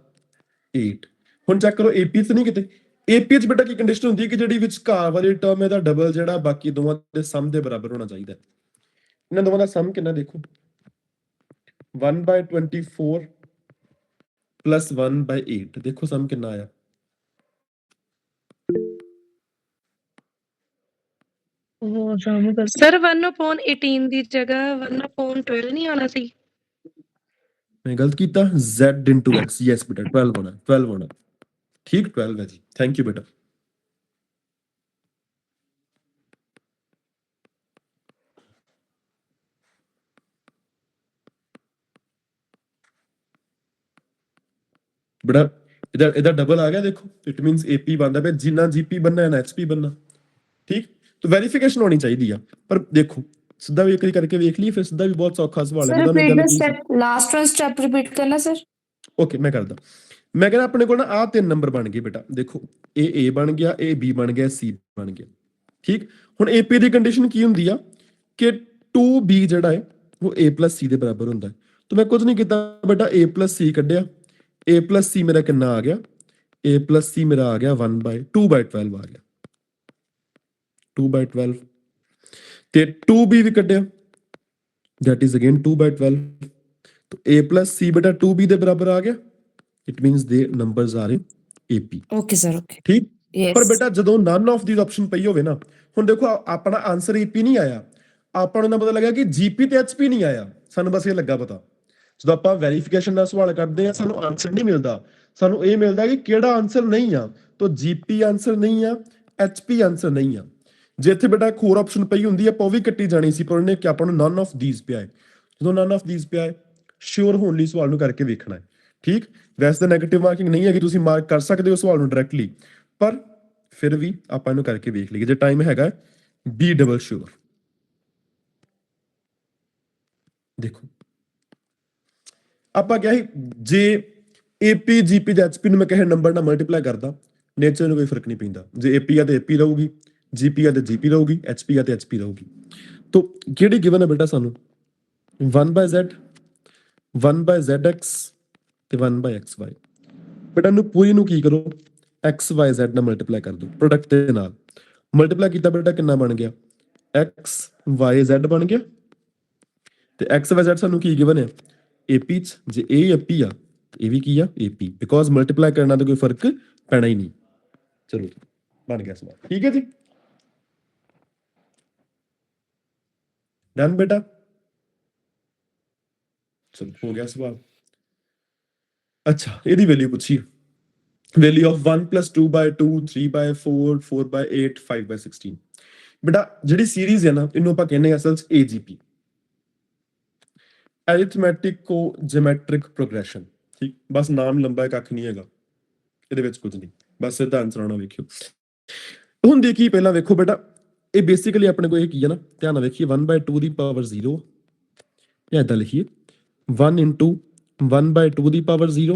8 ਹੁਣ ਚੈੱਕ ਕਰੋ ਏਪੀ ਚ ਨਹੀਂ ਕਿਤੇ ਏਪੀ ਚ ਬੇਟਾ ਕੀ ਕੰਡੀਸ਼ਨ ਹੁੰਦੀ ਹੈ ਕਿ ਜਿਹੜੀ ਵਿਚਕਾਰ ਵਾਲੀ ਟਰਮ ਇਹਦਾ ਡਬਲ ਜਿਹੜਾ ਬਾਕੀ ਦੋਵਾਂ ਦੇ ਸਮ ਦੇ ਬਰਾਬਰ ਹੋਣਾ ਚਾਹੀਦਾ ਹੈ। ਇਹਨਾਂ ਦੋਵਾਂ ਦਾ ਸਮ ਕਿੰਨਾ ਦੇਖੋ 1 by 24 plus 1 by 8 ਦੇਖੋ ਸਮ ਕਿੰਨਾ ਆਇਆ ਉਹ ਸਮ ਕਰ ਸਰ 1/18 ਦੀ ਜਗ੍ਹਾ 1/12 ਨਹੀਂ ਆਉਣਾ ਸੀ। ਮੈਂ ਗਲਤ ਕੀਤਾ z into x yes ਬੇਟਾ 12 ਹੋਣਾ ਠੀਕ 12 ਹੈ ਜੀ ਥੈਂਕ ਯੂ ਬੇਟਾ। ਬੜਾ ਇਹਦਾ ਡਬਲ ਆ ਗਿਆ ਦੇਖੋ ਇਟ ਮੀਨਸ ਏਪੀ ਬਣਦਾ ਪਿਆ ਜਿੰਨਾ ਜੀਪੀ ਬਣਨਾ ਹੈ ਨਾ ਐਚਪੀ ਬਣਨਾ ਠੀਕ ਤਾਂ ਵੈਰੀਫਿਕੇਸ਼ਨ ਹੋਣੀ ਚਾਹੀਦੀ ਆ ਪਰ ਦੇਖੋ ਸਿੱਧਾ ਵੀ ਇੱਕ ਵਾਰੀ ਕਰਕੇ ਵੇਖ ਲਈ ਫਿਰ ਸਿੱਧਾ ਵੀ ਬਹੁਤ ਸੌਖਾ ਸਵਾਲ ਹੈ ਸਰ ਜਿਹਦਾ ਮੈਂ ਰਿਪੀਟ ਗੱਲ ਦ ਕੀਤੀ step last one step repeat ਕਰਨਾ ਸਰ। ਓਕੇ ਮੈਂ ਕਰਦਾ ਮੈਂ ਕਹਿੰਦਾ ਆਪਣੇ ਕੋਲ ਨਾ ਆਹ 3 ਨੰਬਰ ਬਣ ਗਏ ਬੇਟਾ ਦੇਖੋ ਇਹ ਏ ਬਣ ਗਿਆ ਇਹ ਬੀ ਬਣ ਗਿਆ ਸੀ ਬਣ ਗਿਆ ਠੀਕ ਹੁਣ ਏਪੀ ਦੀ ਕੰਡੀਸ਼ਨ ਕੀ ਹੁੰਦੀ ਆ ਕਿ 2b ਜਿਹੜਾ ਹੈ ਉਹ a plus c ਦੇ ਬਰਾਬਰ ਹੁੰਦਾ ਹੈ ਤਾਂ ਮੈਂ ਕੁਝ ਨਹੀਂ ਕੀਤਾ ਬੇਟਾ a plus c ਕੱਢਿਆ a plus c ਮੇਰਾ ਕਿੰਨਾ ਆ ਗਿਆ a plus c ਮੇਰਾ ਆ ਗਿਆ 1 by 2 by 12 ਆ ਗਿਆ 2 by 12 ਤੇ 2b ਵੀ ਕੱਢਿਆ that is again 2 by 12 तो a plus c बेटा 2b ਦੇ ਬਰਾਬਰ ਆ ਗਿਆ it means the numbers are in ap okay sir okay ਠੀਕ ਪਰ ਯੈਸ ਬੇਟਾ ਜਦੋਂ none of these ਆਪਸ਼ਨ ਪਈ ਹੋਵੇ ਨਾ ਹੁਣ ਦੇਖੋ ਆਪਣਾ ਆਨਸਰ ap ਨਹੀਂ ਆਇਆ ਆਪਾਂ ਨੂੰ ਨਾ ਪਤਾ ਲੱਗਾ ਕਿ gp ਤੇ hp ਨਹੀਂ ਆਇਆ ਸਾਨੂੰ ਬਸ ਇਹ ਲੱਗਾ ਪਤਾ ਜਦੋਂ ਆਪਾਂ ਵੈਰੀਫਿਕੇਸ਼ਨ ਦਾ ਸਵਾਲ ਕਰਦੇ ਆ ਸਾਨੂੰ ਆਨਸਰ ਨਹੀਂ ਮਿਲਦਾ ਸਾਨੂੰ ਇਹ ਮਿਲਦਾ ਕਿ ਕਿਹੜਾ ਆਨਸਰ ਨਹੀਂ ਆ ਤਾਂ gp ਆਨਸਰ ਨਹੀਂ ਆ hp ਆਨਸਰ ਨਹੀਂ ਆ ਜੇ ਇੱਥੇ ਬੇਟਾ ਇੱਕ ਹੋਰ ਆਪਸ਼ਨ ਪਈ ਹੁੰਦੀ ਆਪਾਂ ਉਹ ਵੀ ਕੱਟੀ ਜਾਣੀ ਸੀ ਪਰ ਉਹਨੇ ਕਿ ਆਪਾਂ ਨੂੰ none of these ਪਿਆ ਹੈ ਜਦੋਂ none of these ਪਿਆ ਹੈ ਸ਼ੋਰ ਹੋਣ ਲਈ ਸਵਾਲ ਨੂੰ ਕਰਕੇ ਵੇਖਣਾ ਹੈ ਠੀਕ ਵੈਸੇ ਤਾਂ ਨੈਗੇਟਿਵ ਮਾਰਕਿੰਗ ਨਹੀਂ ਹੈ ਕਿ ਤੁਸੀਂ ਮਾਰਕ ਕਰ ਸਕਦੇ ਹੋ ਸਵਾਲ ਨੂੰ ਡਾਇਰੈਕਟਲੀ ਪਰ ਫਿਰ ਵੀ ਆਪਾਂ ਇਹਨੂੰ ਕਰਕੇ ਵੇਖ ਲਈਏ ਜੇ ਟਾਈਮ ਹੈਗਾ ਬੀ ਡਬਲ ਸ਼ੋਰ ਦੇਖੋ ਆਪਾਂ ਕਿਹਾ ਸੀ ਜੇ ਏਪੀ ਜੀਪੀ ਜਾਂ ਐਚਪੀ ਨੂੰ ਮੈਂ ਕਹੇ ਨੰਬਰ ਨਾਲ ਮਲਟੀਪਲਾਈ ਕਰਦਾ ਨੇਚਰ ਨੂੰ ਕੋਈ ਫਰਕ ਨਹੀਂ ਪੈਂਦਾ ਜੇ ਏਪੀ ਆ ਤੇ ਏਪੀ ਰਹੂਗੀ जीपी या तो जीपी रहूगी एचपी या तो एचपी रहूगी तो केड़ी गिवन है बेटा सानू 1 by z 1 by zx ਤੇ 1 by xy बेटा ਨੂੰ ਪੂਰੀ ਨੂੰ ਕੀ ਕਰੋ xy z ਨਾਲ ਮਲਟੀਪਲਾਈ ਕਰ ਦਿਓ ਪ੍ਰੋਡਕਟ ਦੇ ਨਾਲ ਮਲਟੀਪਲਾਈ ਕੀਤਾ ਬੇਟਾ ਕਿੰਨਾ ਬਣ ਗਿਆ xyz ਬਣ ਗਿਆ ਤੇ xyz ਸਾਨੂੰ ਕੀ ਗਿਵਨ ਹੈ ap ਚ ਜੇ a ap ਆ ਇਹ ਵੀ ਕੀ ਆ ap ਬਿਕੋਜ਼ ਮਲਟੀਪਲਾਈ ਕਰਨਾ ਤਾਂ ਕੋਈ ਫਰਕ ਪੈਣਾ ਹੀ ਨਹੀਂ ਚਲੋ ਬਣ ਗਿਆ ਸਵਾਲ ਠੀਕ ਹੈ ਜੀ डन बेटा चलो हो गया सवाल अच्छा ਇਹਦੀ ਵੈਲਿਊ ਪੁੱਛੀ value of 1 plus 2 by 2 3 by 4 4 by 8 5 by 16 ਬੇਟਾ ਜਿਹੜੀ ਸੀਰੀਜ਼ ਹੈ ਨਾ ਇਹਨੂੰ ਆਪਾਂ ਕਹਿੰਦੇ ਆ ਅਸਲ ਚ AGP ਅਰਿਥਮੈਟਿਕੋ ਜਿਓਮੈਟ੍ਰਿਕ ਪ੍ਰੋਗਰੈਸ਼ਨ ਠੀਕ ਬਸ ਨਾਮ ਲੰਬਾ ਹੈ ਕੱਖ ਨਹੀਂ ਹੈਗਾ ਇਹਦੇ ਵਿੱਚ ਕੁਝ ਨਹੀਂ ਬਸ ਸਿੱਧਾ ਆਨਸਰ ਆਉਣਾ ਵੇਖਿਓ ਹੁਣ ਦੇਖੀ ਪਹਿਲਾਂ ਵੇਖੋ ਬੇਟਾ ਇਹ ਬੇਸਿਕਲੀ ਆਪਣੇ ਕੋਲ ਇਹ ਕੀ ਹੈ ਨਾ ਧਿਆਨ ਨਾਲ ਵੇਖੀਏ 1 by 2 ਦੀ ਪਾਵਰ 0 ਜਾਂ ਇਦਾਂ ਲਿਖੀਏ 1 into 1 by 2 the power 0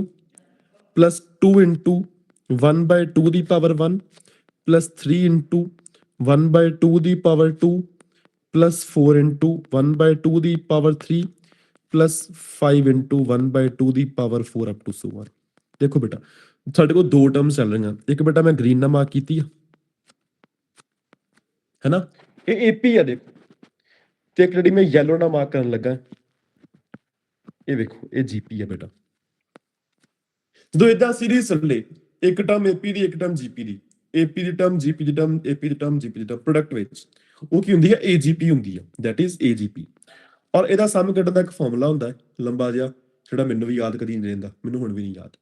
plus 2 into 1 by 2 the power 1 plus 3 into 1 by 2 the power 2 plus 4 into 1 by 2 the power 3 plus 5 into 1 by 2 the power 4 up to so on ਦੇਖੋ ਬੇਟਾ ਸਾਡੇ ਕੋਲ ਦੋ ਟਰਮਸ ਚੱਲ ਰਹੀਆਂ ਇੱਕ ਬੇਟਾ ਮੈਂ ਗ੍ਰੀਨ ਨਾਲ ਮਾਰਕ ਕੀਤੀ ਆ है ना ये एपी है देखो ਤੇ ਇੱਕ ਜਿਹੜੀ ਮੈਂ yellow ਨਾਲ ਮਾਰਕ ਕਰਨ ਲੱਗਾ ਇਹ ਵੇਖੋ ਇਹ ਜੀਪੀ ਹੈ ਬੇਟਾ ਜਦੋਂ ਇਦਾਂ ਸੀਰੀਜ਼ ਚੱਲੇ ਇੱਕ ਟਰਮ ਏਪੀ ਦੀ ਇੱਕ ਟਰਮ ਜੀਪੀ ਦੀ ਏਪੀ ਦੀ ਟਰਮ ਜੀਪੀ ਦੀ ਟਰਮ ਏਪੀ ਦੀ ਟਰਮ ਜੀਪੀ ਦੀ ਟਰਮ ਪ੍ਰੋਡਕਟ ਵਿੱਚ ਉਹ ਕੀ ਹੁੰਦੀ ਹੈ ਏਜੀਪੀ ਹੁੰਦੀ ਹੈ ਦੈਟ ਇਜ਼ ਏਜੀਪੀ ਔਰ ਇਹਦਾ ਸਮ ਕੱਢਣ ਦਾ ਇੱਕ ਫਾਰਮੂਲਾ ਹੁੰਦਾ ਹੈ ਲੰਬਾ ਜਿਹਾ ਜਿਹੜਾ ਮੈਨੂੰ ਵੀ ਯਾਦ ਕਦੀ ਨਹੀਂ ਰਹਿੰਦਾ ਮੈਨੂੰ ਹੁਣ ਵੀ ਨਹੀਂ ਯਾਦ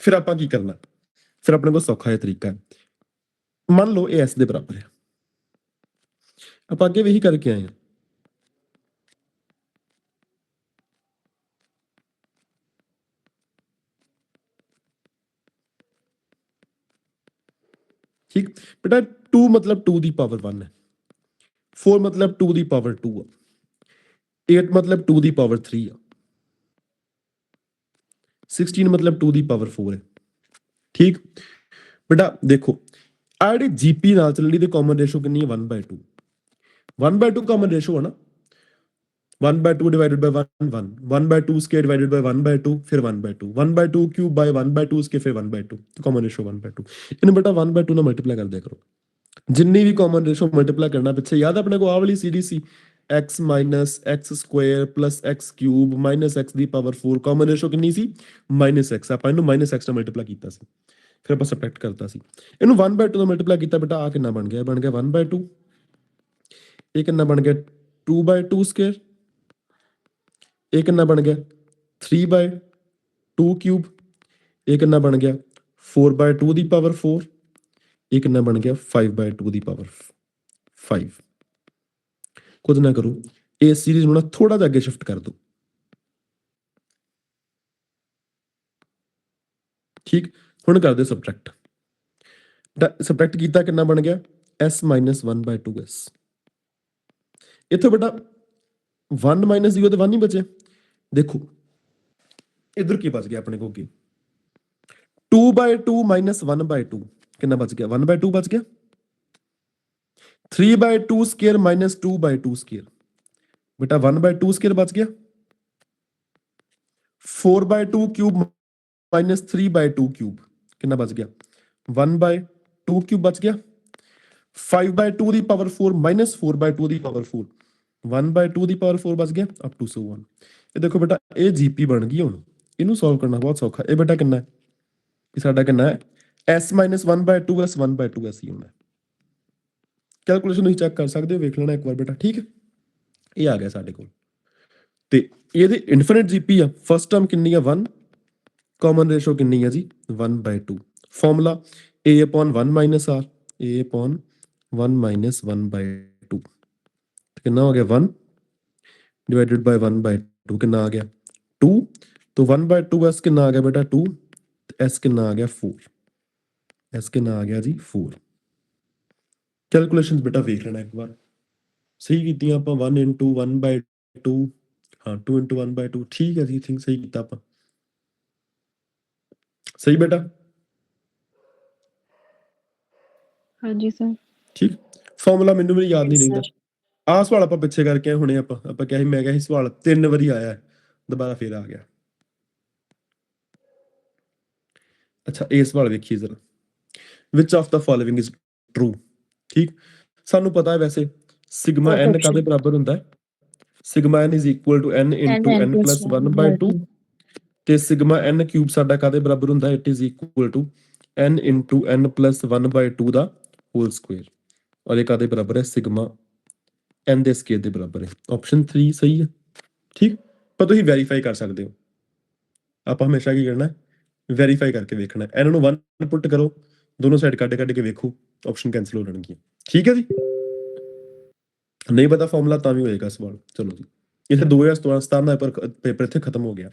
ਫਿਰ ਆਪਾਂ ਕੀ ਕਰਨਾ ਫਿਰ ਆਪਣੇ ਕੋਲ ਸੌਖਾ ਜਿਹਾ ਤਰੀਕਾ ਹੈ ਮੰਨ ਲਓ ਇਹ ਐਸ ਦੇ ਬਰਾਬਰ ਹੈ ਆਪਾਂ ਅੱਗੇ ਵੀ ਇਹੀ ਕਰਕੇ ਆਏ ਹਾਂ ठीक बेटा 2 मतलब 2 ਦੀ ਪਾਵਰ 1 ਹੈ 4 मतलब 2 ਦੀ ਪਾਵਰ 2 ਹੈ 8 मतलब 2 ਦੀ ਪਾਵਰ 3 ਆ 16 मतलब 2 ਦੀ ਪਾਵਰ 4 ਹੈ ਠੀਕ ਬੇਟਾ ਦੇਖੋ ਆ ਜਿਹੜੀ ਜੀਪੀ ਨਾਲ ਚੱਲਣੀ ਤੇ ਕਾਮਨ ਰੇਸ਼ੋ ਕਿੰਨੀ ਹੈ 1/2 1/2 ਕਾਮਨ ਰੇਸ਼ੋ ਹੈ ਨਾ 1/2 divided by 1 1 1/2 square divided by 1/2 फिर 1/2 1/2 क्यूब by 1/2 square फिर 1/2 तो कॉमन रेशो 1/2 ਇਹਨੂੰ ਬੇਟਾ 1/2 ਨਾਲ ਮਲਟੀਪਲਾਈ ਕਰ ਦਿਆ ਕਰੋ ਜਿੰਨੀ ਵੀ ਕਾਮਨ ਰੇਸ਼ੋ ਮਲਟੀਪਲਾਈ ਕਰਨਾ ਪਿੱਛੇ ਯਾਦ ਆਪਣੇ ਕੋ ਆ ਵਾਲੀ ਸੀਰੀਜ਼ ਸੀ x - x square plus x cube minus x ਦੀ ਪਾਵਰ 4 ਕਾਮਨ ਰੇਸ਼ੋ ਕਿੰਨੀ ਸੀ -x ਆਪਾਂ ਇਹਨੂੰ -x ਨਾਲ ਮਲਟੀਪਲਾਈ ਕੀਤਾ ਸੀ ਫਿਰ ਆਪਾਂ ਸਬਟ੍ਰੈਕਟ ਕਰਤਾ ਸੀ ਇਹਨੂੰ 1/2 ਨਾਲ ਮਲਟੀਪਲਾਈ ਕੀਤਾ ਬੇਟਾ ਆ ਕਿੰਨਾ ਬਣ ਗਿਆ 1/2 ਇਹ ਕਿੰਨਾ ਬਣ ਗਿਆ 2/2 ਸਕੁਅਰ ਇਹ ਕਿੰਨਾ ਬਣ ਗਿਆ 3/2 ਕਿਊਬ ਇਹ ਕਿੰਨਾ ਬਣ ਗਿਆ 4/2 ਦੀ ਪਾਵਰ 4 ਇਹ ਕਿੰਨਾ ਬਣ ਗਿਆ 5/2 ਦੀ ਪਾਵਰ 5 ਕੁਝ ਨਾ ਕਰੋ ਇਸ ਸੀਰੀਜ਼ ਨੂੰ ਨਾ ਥੋੜਾ ਜਿਹਾ ਅੱਗੇ ਸ਼ਿਫਟ ਕਰ ਦਿਓ ਠੀਕ ਹੁਣ ਕਰਦੇ ਸਬਟ੍ਰੈਕਟ ਸਬਟ੍ਰੈਕਟ ਕੀਤਾ ਕਿੰਨਾ ਬਣ ਗਿਆ s - 1/2s ਇੱਥੋਂ ਬੇਟਾ 1 - 0 ਤੇ 1 ਹੀ ਬਚੇ ਦੇਖੋ ਇਧਰ ਕੀ ਬਚ ਗਿਆ ਆਪਣੇ ਕੋਲ ਕੀ 2/2 - 1/2 ਕਿੰਨਾ ਬਚ ਗਿਆ 1/2 ਬਚ ਗਿਆ 3/2 ਸਕੁਅਰ - 2/2 ਸਕੁਅਰ ਬੇਟਾ 1/2 ਸਕੁਅਰ ਬਚ ਗਿਆ 4/2 ਕਿਊਬ - 3/2 ਕਿਊਬ ਕਿੰਨਾ ਬਚ ਗਿਆ 1/2 ਕਿਊਬ ਬਚ ਗਿਆ 5/2 ਦੀ ਪਾਵਰ 4 - 4/2 ਦੀ ਪਾਵਰ 4 1/2 ਦੀ ਪਾਵਰ 4 ਬਚ ਗਿਆ ਅਪ ਟੂ ਸੋ 1 ਇਹ ਦੇਖੋ ਬੇਟਾ ਇਹ ਜੀਪੀ ਬਣ ਗਈ ਹੁਣ ਇਹਨੂੰ ਸੋਲਵ ਕਰਨਾ ਬਹੁਤ ਸੌਖਾ ਇਹ ਬੇਟਾ ਕਿੰਨਾ ਹੈ ਇਹ ਸਾਡਾ ਕਿੰਨਾ ਹੈ s - 1/2s 1/2s ਹੀ ਹੋਣਾ ਕੈਲਕੂਲੇਸ਼ਨ ਤੁਸੀਂ ਚੈੱਕ ਕਰ ਸਕਦੇ ਹੋ ਵੇਖ ਲੈਣਾ ਇੱਕ ਵਾਰ ਬੇਟਾ ਠੀਕ ਹੈ ਇਹ ਆ ਗਿਆ ਸਾਡੇ ਕੋਲ ਤੇ ਇਹਦੇ ਇਨਫਿਨਿਟ ਜੀਪੀ ਆ ਫਸਟ ਟਰਮ ਕਿੰਨੀ ਆ 1 ਕਾਮਨ ਰੇਸ਼ੋ ਕਿੰਨੀ ਆ ਜੀ 1/2 ਫਾਰਮੂਲਾ a/1 - r a/1 - 1/2 ਕਿੰਨਾ ਹੋ ਗਿਆ 1 divided by 1/2 ਕਿੰਨਾ ਆ ਗਿਆ 2 तो 1/2s ਕਿੰਨਾ ਆ ਗਿਆ ਬੇਟਾ 2 s ਕਿੰਨਾ ਆ ਗਿਆ 4 s ਕਿੰਨਾ ਆ ਗਿਆ ਜੀ 4 ਕੈਲਕੂਲੇਸ਼ਨਸ ਬੇਟਾ ਵੇਖ ਲੈਣਾ ਇੱਕ ਵਾਰ ਸਹੀ ਕੀਤੀਆਂ ਆਪਾਂ 1 into 1/2 ਹਾਂ 2 into 1/2 ਠੀਕ ਹੈ ਜੀ ਥਿੰਕ ਸਹੀ ਕੀਤਾ ਆਪਾਂ ਸਹੀ ਬੇਟਾ ਹਾਂਜੀ ਸਰ ਠੀਕ ਫਾਰਮੂਲਾ ਮੈਨੂੰ ਵੀ ਯਾਦ ਨਹੀਂ ਰਹਿੰਦਾ ਆਹ ਸਵਾਲ ਆਪਾਂ ਪਿੱਛੇ ਕਰਕੇ ਆਏ ਹੁਣੇ ਆਪਾਂ ਕਿਹਾ ਸੀ ਮੈਂ ਕਿਹਾ ਸੀ ਸਵਾਲ 3 ਵਾਰੀ ਆਇਆ ਦੁਬਾਰਾ ਫੇਰ ਆ ਗਿਆ ਅੱਛਾ ਇਹ ਸਵਾਲ ਵੇਖੀਏ ਜ਼ਰਾ which of the following is true ਠੀਕ ਸਾਨੂੰ ਪਤਾ ਹੈ ਵੈਸੇ ਸਿਗਮਾ n ਕਾਦੇ ਬਰਾਬਰ ਹੁੰਦਾ ਹੈ sigma n is equal to n into n plus 1/2 ਤੇ ਸਿਗਮਾ n ਕਿਊਬ ਸਾਡਾ ਕਾਦੇ ਬਰਾਬਰ ਹੁੰਦਾ ਹੈ it is equal to n into n plus 1/2 ਦਾ ਹੋਲ ਸਕੁਅਰ ਔਰ ਇਹ ਕਾਦੇ ਬਰਾਬਰ ਹੈ ਸਿਗਮਾ n ਦੇ ਸਕੁਅਰ ਦੇ ਬਰਾਬਰ ਹੈ ਆਪਸ਼ਨ 3 ਸਹੀ ਹੈ ਠੀਕ ਪਰ ਤੁਸੀਂ ਵੈਰੀਫਾਈ ਕਰ ਸਕਦੇ ਹੋ ਆਪਾਂ ਹਮੇਸ਼ਾ ਕੀ ਕਰਨਾ ਵੈਰੀਫਾਈ ਕਰਕੇ ਵੇਖਣਾ ਇਹਨਾਂ ਨੂੰ 1 ਪੁੱਟ ਕਰੋ ਦੋਨੋਂ ਸਾਈਡ ਕੱਢ ਕੇ ਵੇਖੋ ਆਪਸ਼ਨ ਕੈਨਸਲ ਹੋ ਜਾਣਗੀਆਂ ਠੀਕ ਹੈ ਜੀ ਨਹੀਂ ਪਤਾ ਫਾਰਮੂਲਾ ਤਾਂ ਵੀ ਹੋਏਗਾ ਸਵਾਲ ਚਲੋ ਜੀ ਇੱਥੇ 2017 ਦਾ ਪੇਪਰ ਇੱਥੇ ਖਤਮ ਹੋ ਗਿਆ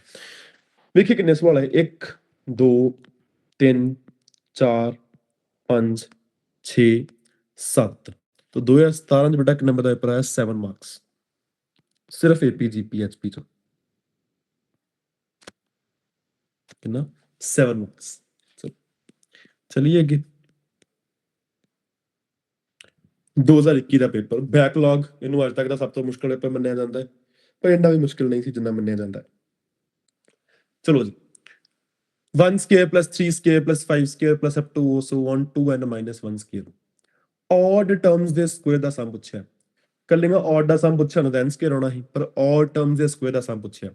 ਵੇਖੀ ਕਿੰਨੇ ਸਵਾਲ ਹੈ 1 2 3 4 5 6 7 तो 2017 ਚ ਬੇਟਾ ਕਿੰਨੇ ਨੰਬਰ ਦਾ ਪੇਪਰ ਆਇਆ 7 ਮਾਰਕਸ ਸਿਰਫ ਏਪੀ ਜੀਪੀ ਐਚਪੀ ਤੋਂ ਕਿੰਨਾ 7 ਮਾਰਕਸ ਚਲਿਏ ਅੱਗੇ 2021 ਦਾ ਪੇਪਰ ਬੈਕਲੌਗ ਇਹਨੂੰ ਅੱਜ ਤੱਕ ਦਾ ਸਭ ਤੋਂ ਮੁਸ਼ਕਲ ਪੇਪਰ ਮੰਨਿਆ ਜਾਂਦਾ ਹੈ ਪਰ ਇੰਨਾ ਵੀ ਮੁਸ਼ਕਲ ਨਹੀਂ ਸੀ ਜਿੰਨਾ ਮੰਨਿਆ ਜਾਂਦਾ ਹੈ ਚਲੋ ਜੀ 1 square plus 3 square plus 5 square plus up to so on 2n minus 1 square odd terms ਦੇ ਸਕੁਅਰ ਦਾ ਸਮ ਪੁੱਛਿਆ ਕੱਲੀਆਂ odd ਦਾ ਸਮ ਪੁੱਛਿਆ ਨਾ n square ਆਉਣਾ ਸੀ ਪਰ odd terms ਦੇ ਸਕੁਅਰ ਦਾ ਸਮ ਪੁੱਛਿਆ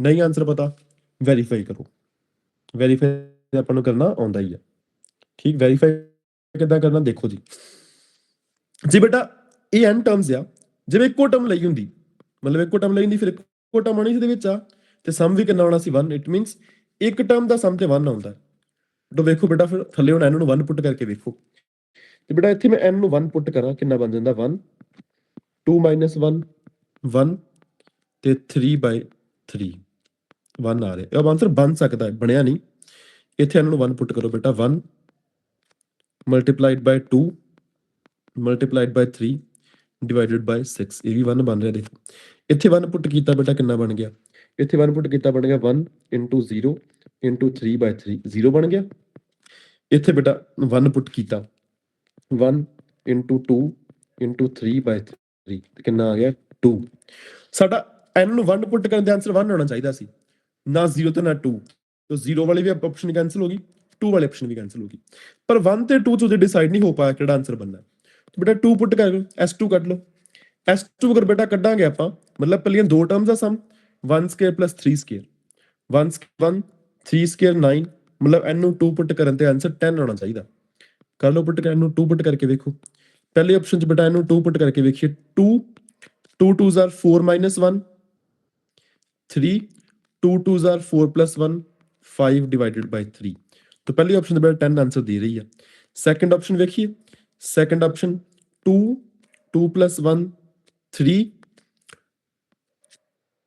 ਨਹੀਂ ਆਨਸਰ ਪਤਾ ਵੈਰੀਫਾਈ ਕਰੋ ਵੈਰੀਫਾਈ ਆਪਾਂ ਨੂੰ ਕਰਨਾ ਆਉਂਦਾ ਹੀ ਆ ਠੀਕ ਵੈਰੀਫਾਈ ਕਿੱਦਾਂ ਕਰਨਾ ਦੇਖੋ ਜੀ ਬੇਟਾ ਇਹ n ਟਰਮਸ ਆ ਜਿਵੇਂ ਇੱਕੋ ਟਰਮ ਲਈ ਹੁੰਦੀ ਮਤਲਬ ਇੱਕੋ ਟਰਮ ਲਈ ਹੁੰਦੀ ਫਿਰ ਇੱਕੋ ਟਰਮ ਆਉਣੀ ਇਹਦੇ ਵਿੱਚ ਆ ਤੇ ਸਮ ਵੀ ਕਿੰਨਾ ਆਉਣਾ ਸੀ 1 ਇਟ ਮੀਨਸ ਇੱਕ ਟਰਮ ਦਾ ਸਮ ਤੇ 1 ਆਉਂਦਾ ਤਾਂ ਵੇਖੋ ਬੇਟਾ ਫਿਰ ਥੱਲੇ ਹੁਣ n ਨੂੰ 1 ਪੁੱਟ ਕਰਕੇ ਵੇਖੋ ਤੇ ਬੇਟਾ ਇੱਥੇ ਮੈਂ n ਨੂੰ 1 ਪੁੱਟ ਕਰਾਂ ਕਿੰਨਾ ਬਣ ਜਾਂਦਾ 1 2 1 1 ਤੇ 3/3 1 ਆ ਰਿਹਾ ਇਹ ਆਨਸਰ ਬਣ ਸਕਦਾ ਹੈ ਬਣਿਆ ਨਹੀਂ ਇੱਥੇ n ਨੂੰ 1 ਪੁੱਟ ਕਰੋ ਬੇਟਾ 1 multiplied by 2 multiplied by 3 divided by 6 ਇਹ ਵੀ 1 ਬਣ ਰਿਹਾ ਦੇਖੋ ਇੱਥੇ 1 ਪੁੱਟ ਕੀਤਾ ਬੇਟਾ ਕਿੰਨਾ ਬਣ ਗਿਆ, ਇੱਥੇ 1 ਪੁੱਟ ਕੀਤਾ ਬਣ ਗਿਆ 1 × 0 × 3/3 0 ਬਣ ਗਿਆ। ਇੱਥੇ ਬੇਟਾ 1 ਪੁੱਟ ਕੀਤਾ 1 × 2 × 3/3 ਤੇ ਕਿੰਨਾ ਆ ਗਿਆ 2। ਸਾਡਾ n ਨੂੰ 1 ਪੁੱਟ ਕਰਨ ਦੇ ਆਨਸਰ 1 ਆਉਣਾ ਚਾਹੀਦਾ ਸੀ, ਨਾ 0 ਤੇ ਨਾ 2। तो 0 वाली भी ऑप्शन कैंसिल होगी, 2 वाली ऑप्शन भी कैंसिल होगी, पर 1 ਤੇ 2 ਤੋਂ डिसाइड नहीं हो पाया ਕਿਹੜਾ ਆਨਸਰ बनना। तो बेटा 2 पुट कर S2 ਕੱਢ ਲਓ। S2 ਅਗਰ ਬੇਟਾ ਕੱਢਾਂਗੇ ਆਪਾਂ ਮਤਲਬ ਪਹਿਲੀਆਂ ਦੋ ਟਰਮਸ ਦਾ ਸਮ 1 ਸਕੁਅਰ + 3 ਸਕੁਅਰ 1 3 ਸਕੁਅਰ 9 ਮਤਲਬ n ਨੂੰ 2 ਪੁੱਟ ਕਰਨ ਤੇ ਆਨਸਰ 10 ਆਉਣਾ ਚਾਹੀਦਾ। ਕਰ ਲਓ ਪੁੱਟ ਕਰ ਨੂੰ 2 ਪੁੱਟ ਕਰਕੇ ਵੇਖੋ। ਪਹਿਲੀ ਆਪਸ਼ਨ ਚ ਬੇਟਾ ਇਹਨੂੰ 2 ਪੁੱਟ ਕਰਕੇ ਵੇਖੀਏ 2 2 2s are 4 - 1 3 2 2s are 4 + 1 5 / 3। तो पहली ऑप्शन तो 10 आंसर दे रही है। सेकंड ऑप्शन देखिए, सेकंड ऑप्शन 2 2 + 1 3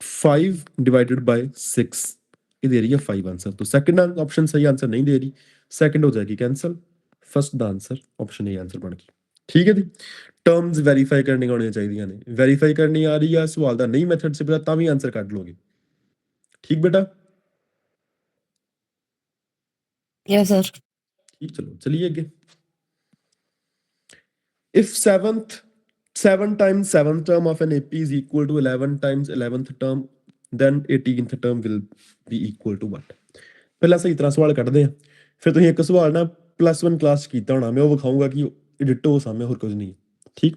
5 / 6 ये दे रही है 5 आंसर। तो सेकंड ऑप्शन सही आंसर नहीं दे रही, सेकंड हो जाएगी cancel, first the answer option A answer बन गई। ठीक है जी, टर्म्स वेरीफाई करनी आनी चाहिए ने, वेरीफाई करनी आ रही है सवाल का नहीं मैथड से पता भी आंसर कट लोगे। ठीक बेटा, यस सर। ठीक, चलो चलिए आगे। If 7 times 7th term of an AP is equal to 11 times 11th term, then 18th term will be equal to what? ਪਹਿਲਾਂ ਸਹੀ ਤਰ੍ਹਾਂ ਸਵਾਲ ਕੱਢਦੇ ਆ, ਫਿਰ ਤੁਸੀਂ ਇੱਕ ਸਵਾਲ ਨਾ +1 ਕਲਾਸ 'ਚ ਕੀਤਾ ਹੋਣਾ, ਮੈਂ ਉਹ ਵਿਖਾਊਂਗਾ ਕਿ ਇਹ ਡਿਟੋ ਸਾਹਮਣੇ ਹੋਰ ਕੁਝ ਨਹੀਂ। ਠੀਕ,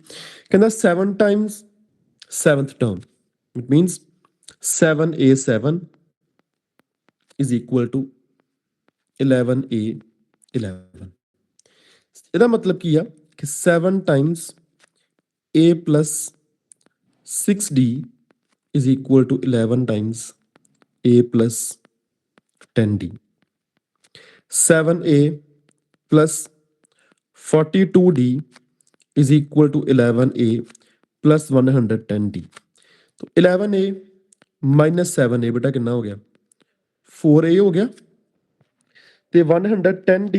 ਕਹਿੰਦਾ 7 times 7th term, it means 7a7 is equal to 11a11। ਇਹਦਾ ਮਤਲਬ ਕੀ ਆ ਕਿ 7 times a plus 6d is equal to 11 times a plus 10d। 7a plus 42d is equal to 11a plus 110d। तो 11a minus 7a बेटा कितना हो गया 4a हो गया, ਤੇ 110d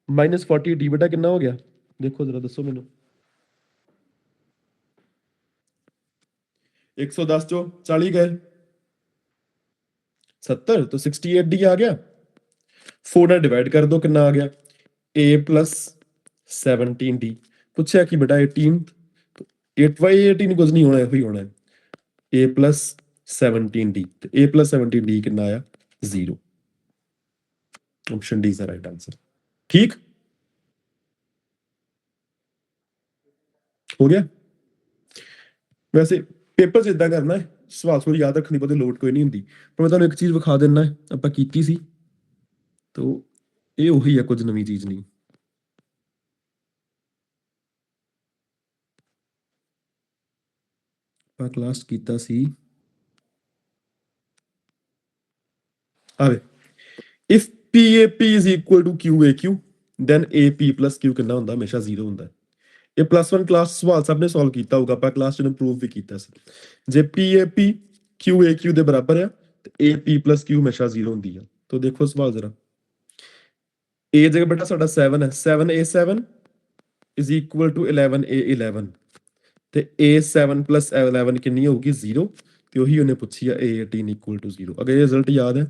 minus 40d बेटा कितना हो गया, देखो जरा दसो मैनू। 110 चो 40 गए 70, तो 68d आ गया। 4 ਨਾਲ डिवाइड कर दो कितना आ गया a plus 17d। पूछा कि बेटा 18, तो 8/18 कुछ नहीं होना, ही होना है a plus 17d, तो a plus 17d कितना आया 0। Option D is the right answer. ठीक हो गया। वैसे पेपर 'ਚ ਇਦਾਂ ਕਰਨਾ ਹੈ, ਸਵਾਲ याद रखनी पड़ते, लोड कोई नहीं होंगी, पर मैं ਤੁਹਾਨੂੰ एक चीज विखा देना है, ਆਪਾਂ ਕੀਤੀ ਸੀ, तो ये ਉਹੀ है, कुछ नवी चीज नहीं। ਆਪਾਂ ਕਲਾਸ ਕੀਤਾ ਸੀ, ਆਵੇ if PAP is equal to QAQ, then AP plus Q ਕਿੰਨਾ ਹੁੰਦਾ, ਹਮੇਸ਼ਾ 0 ਹੁੰਦਾ। ਇਹ +1 ਕਲਾਸ ਸਵਾਲ ਸਭ ਨੇ ਸੋਲਵ ਕੀਤਾ ਹੋਊਗਾ, ਆਪਾਂ ਕਲਾਸ 'ਚ ਪ੍ਰੂਵ ਵੀ ਕੀਤਾ ਸੀ। ਜੇ PAP QAQ ਦੇ ਬਰਾਬਰ ਆ ਤੇ AP plus Q ਹਮੇਸ਼ਾ 0 ਹੁੰਦੀ ਆ। तो देखो सवाल जरा, A जगह बेटा साਡਾ 7 है, 7a7 is equal to 11a11, ਤੇ a7 plus 11 ਕਿੰਨੀ ਹੋਊਗੀ 0, ਤੇ ਉਹੀ ਉਹਨੇ ਪੁੱਛੀ ਆ a18 equal to 0। ਅਗਰ ਇਹ ਰਿਜ਼ਲਟ ਯਾਦ ਹੈ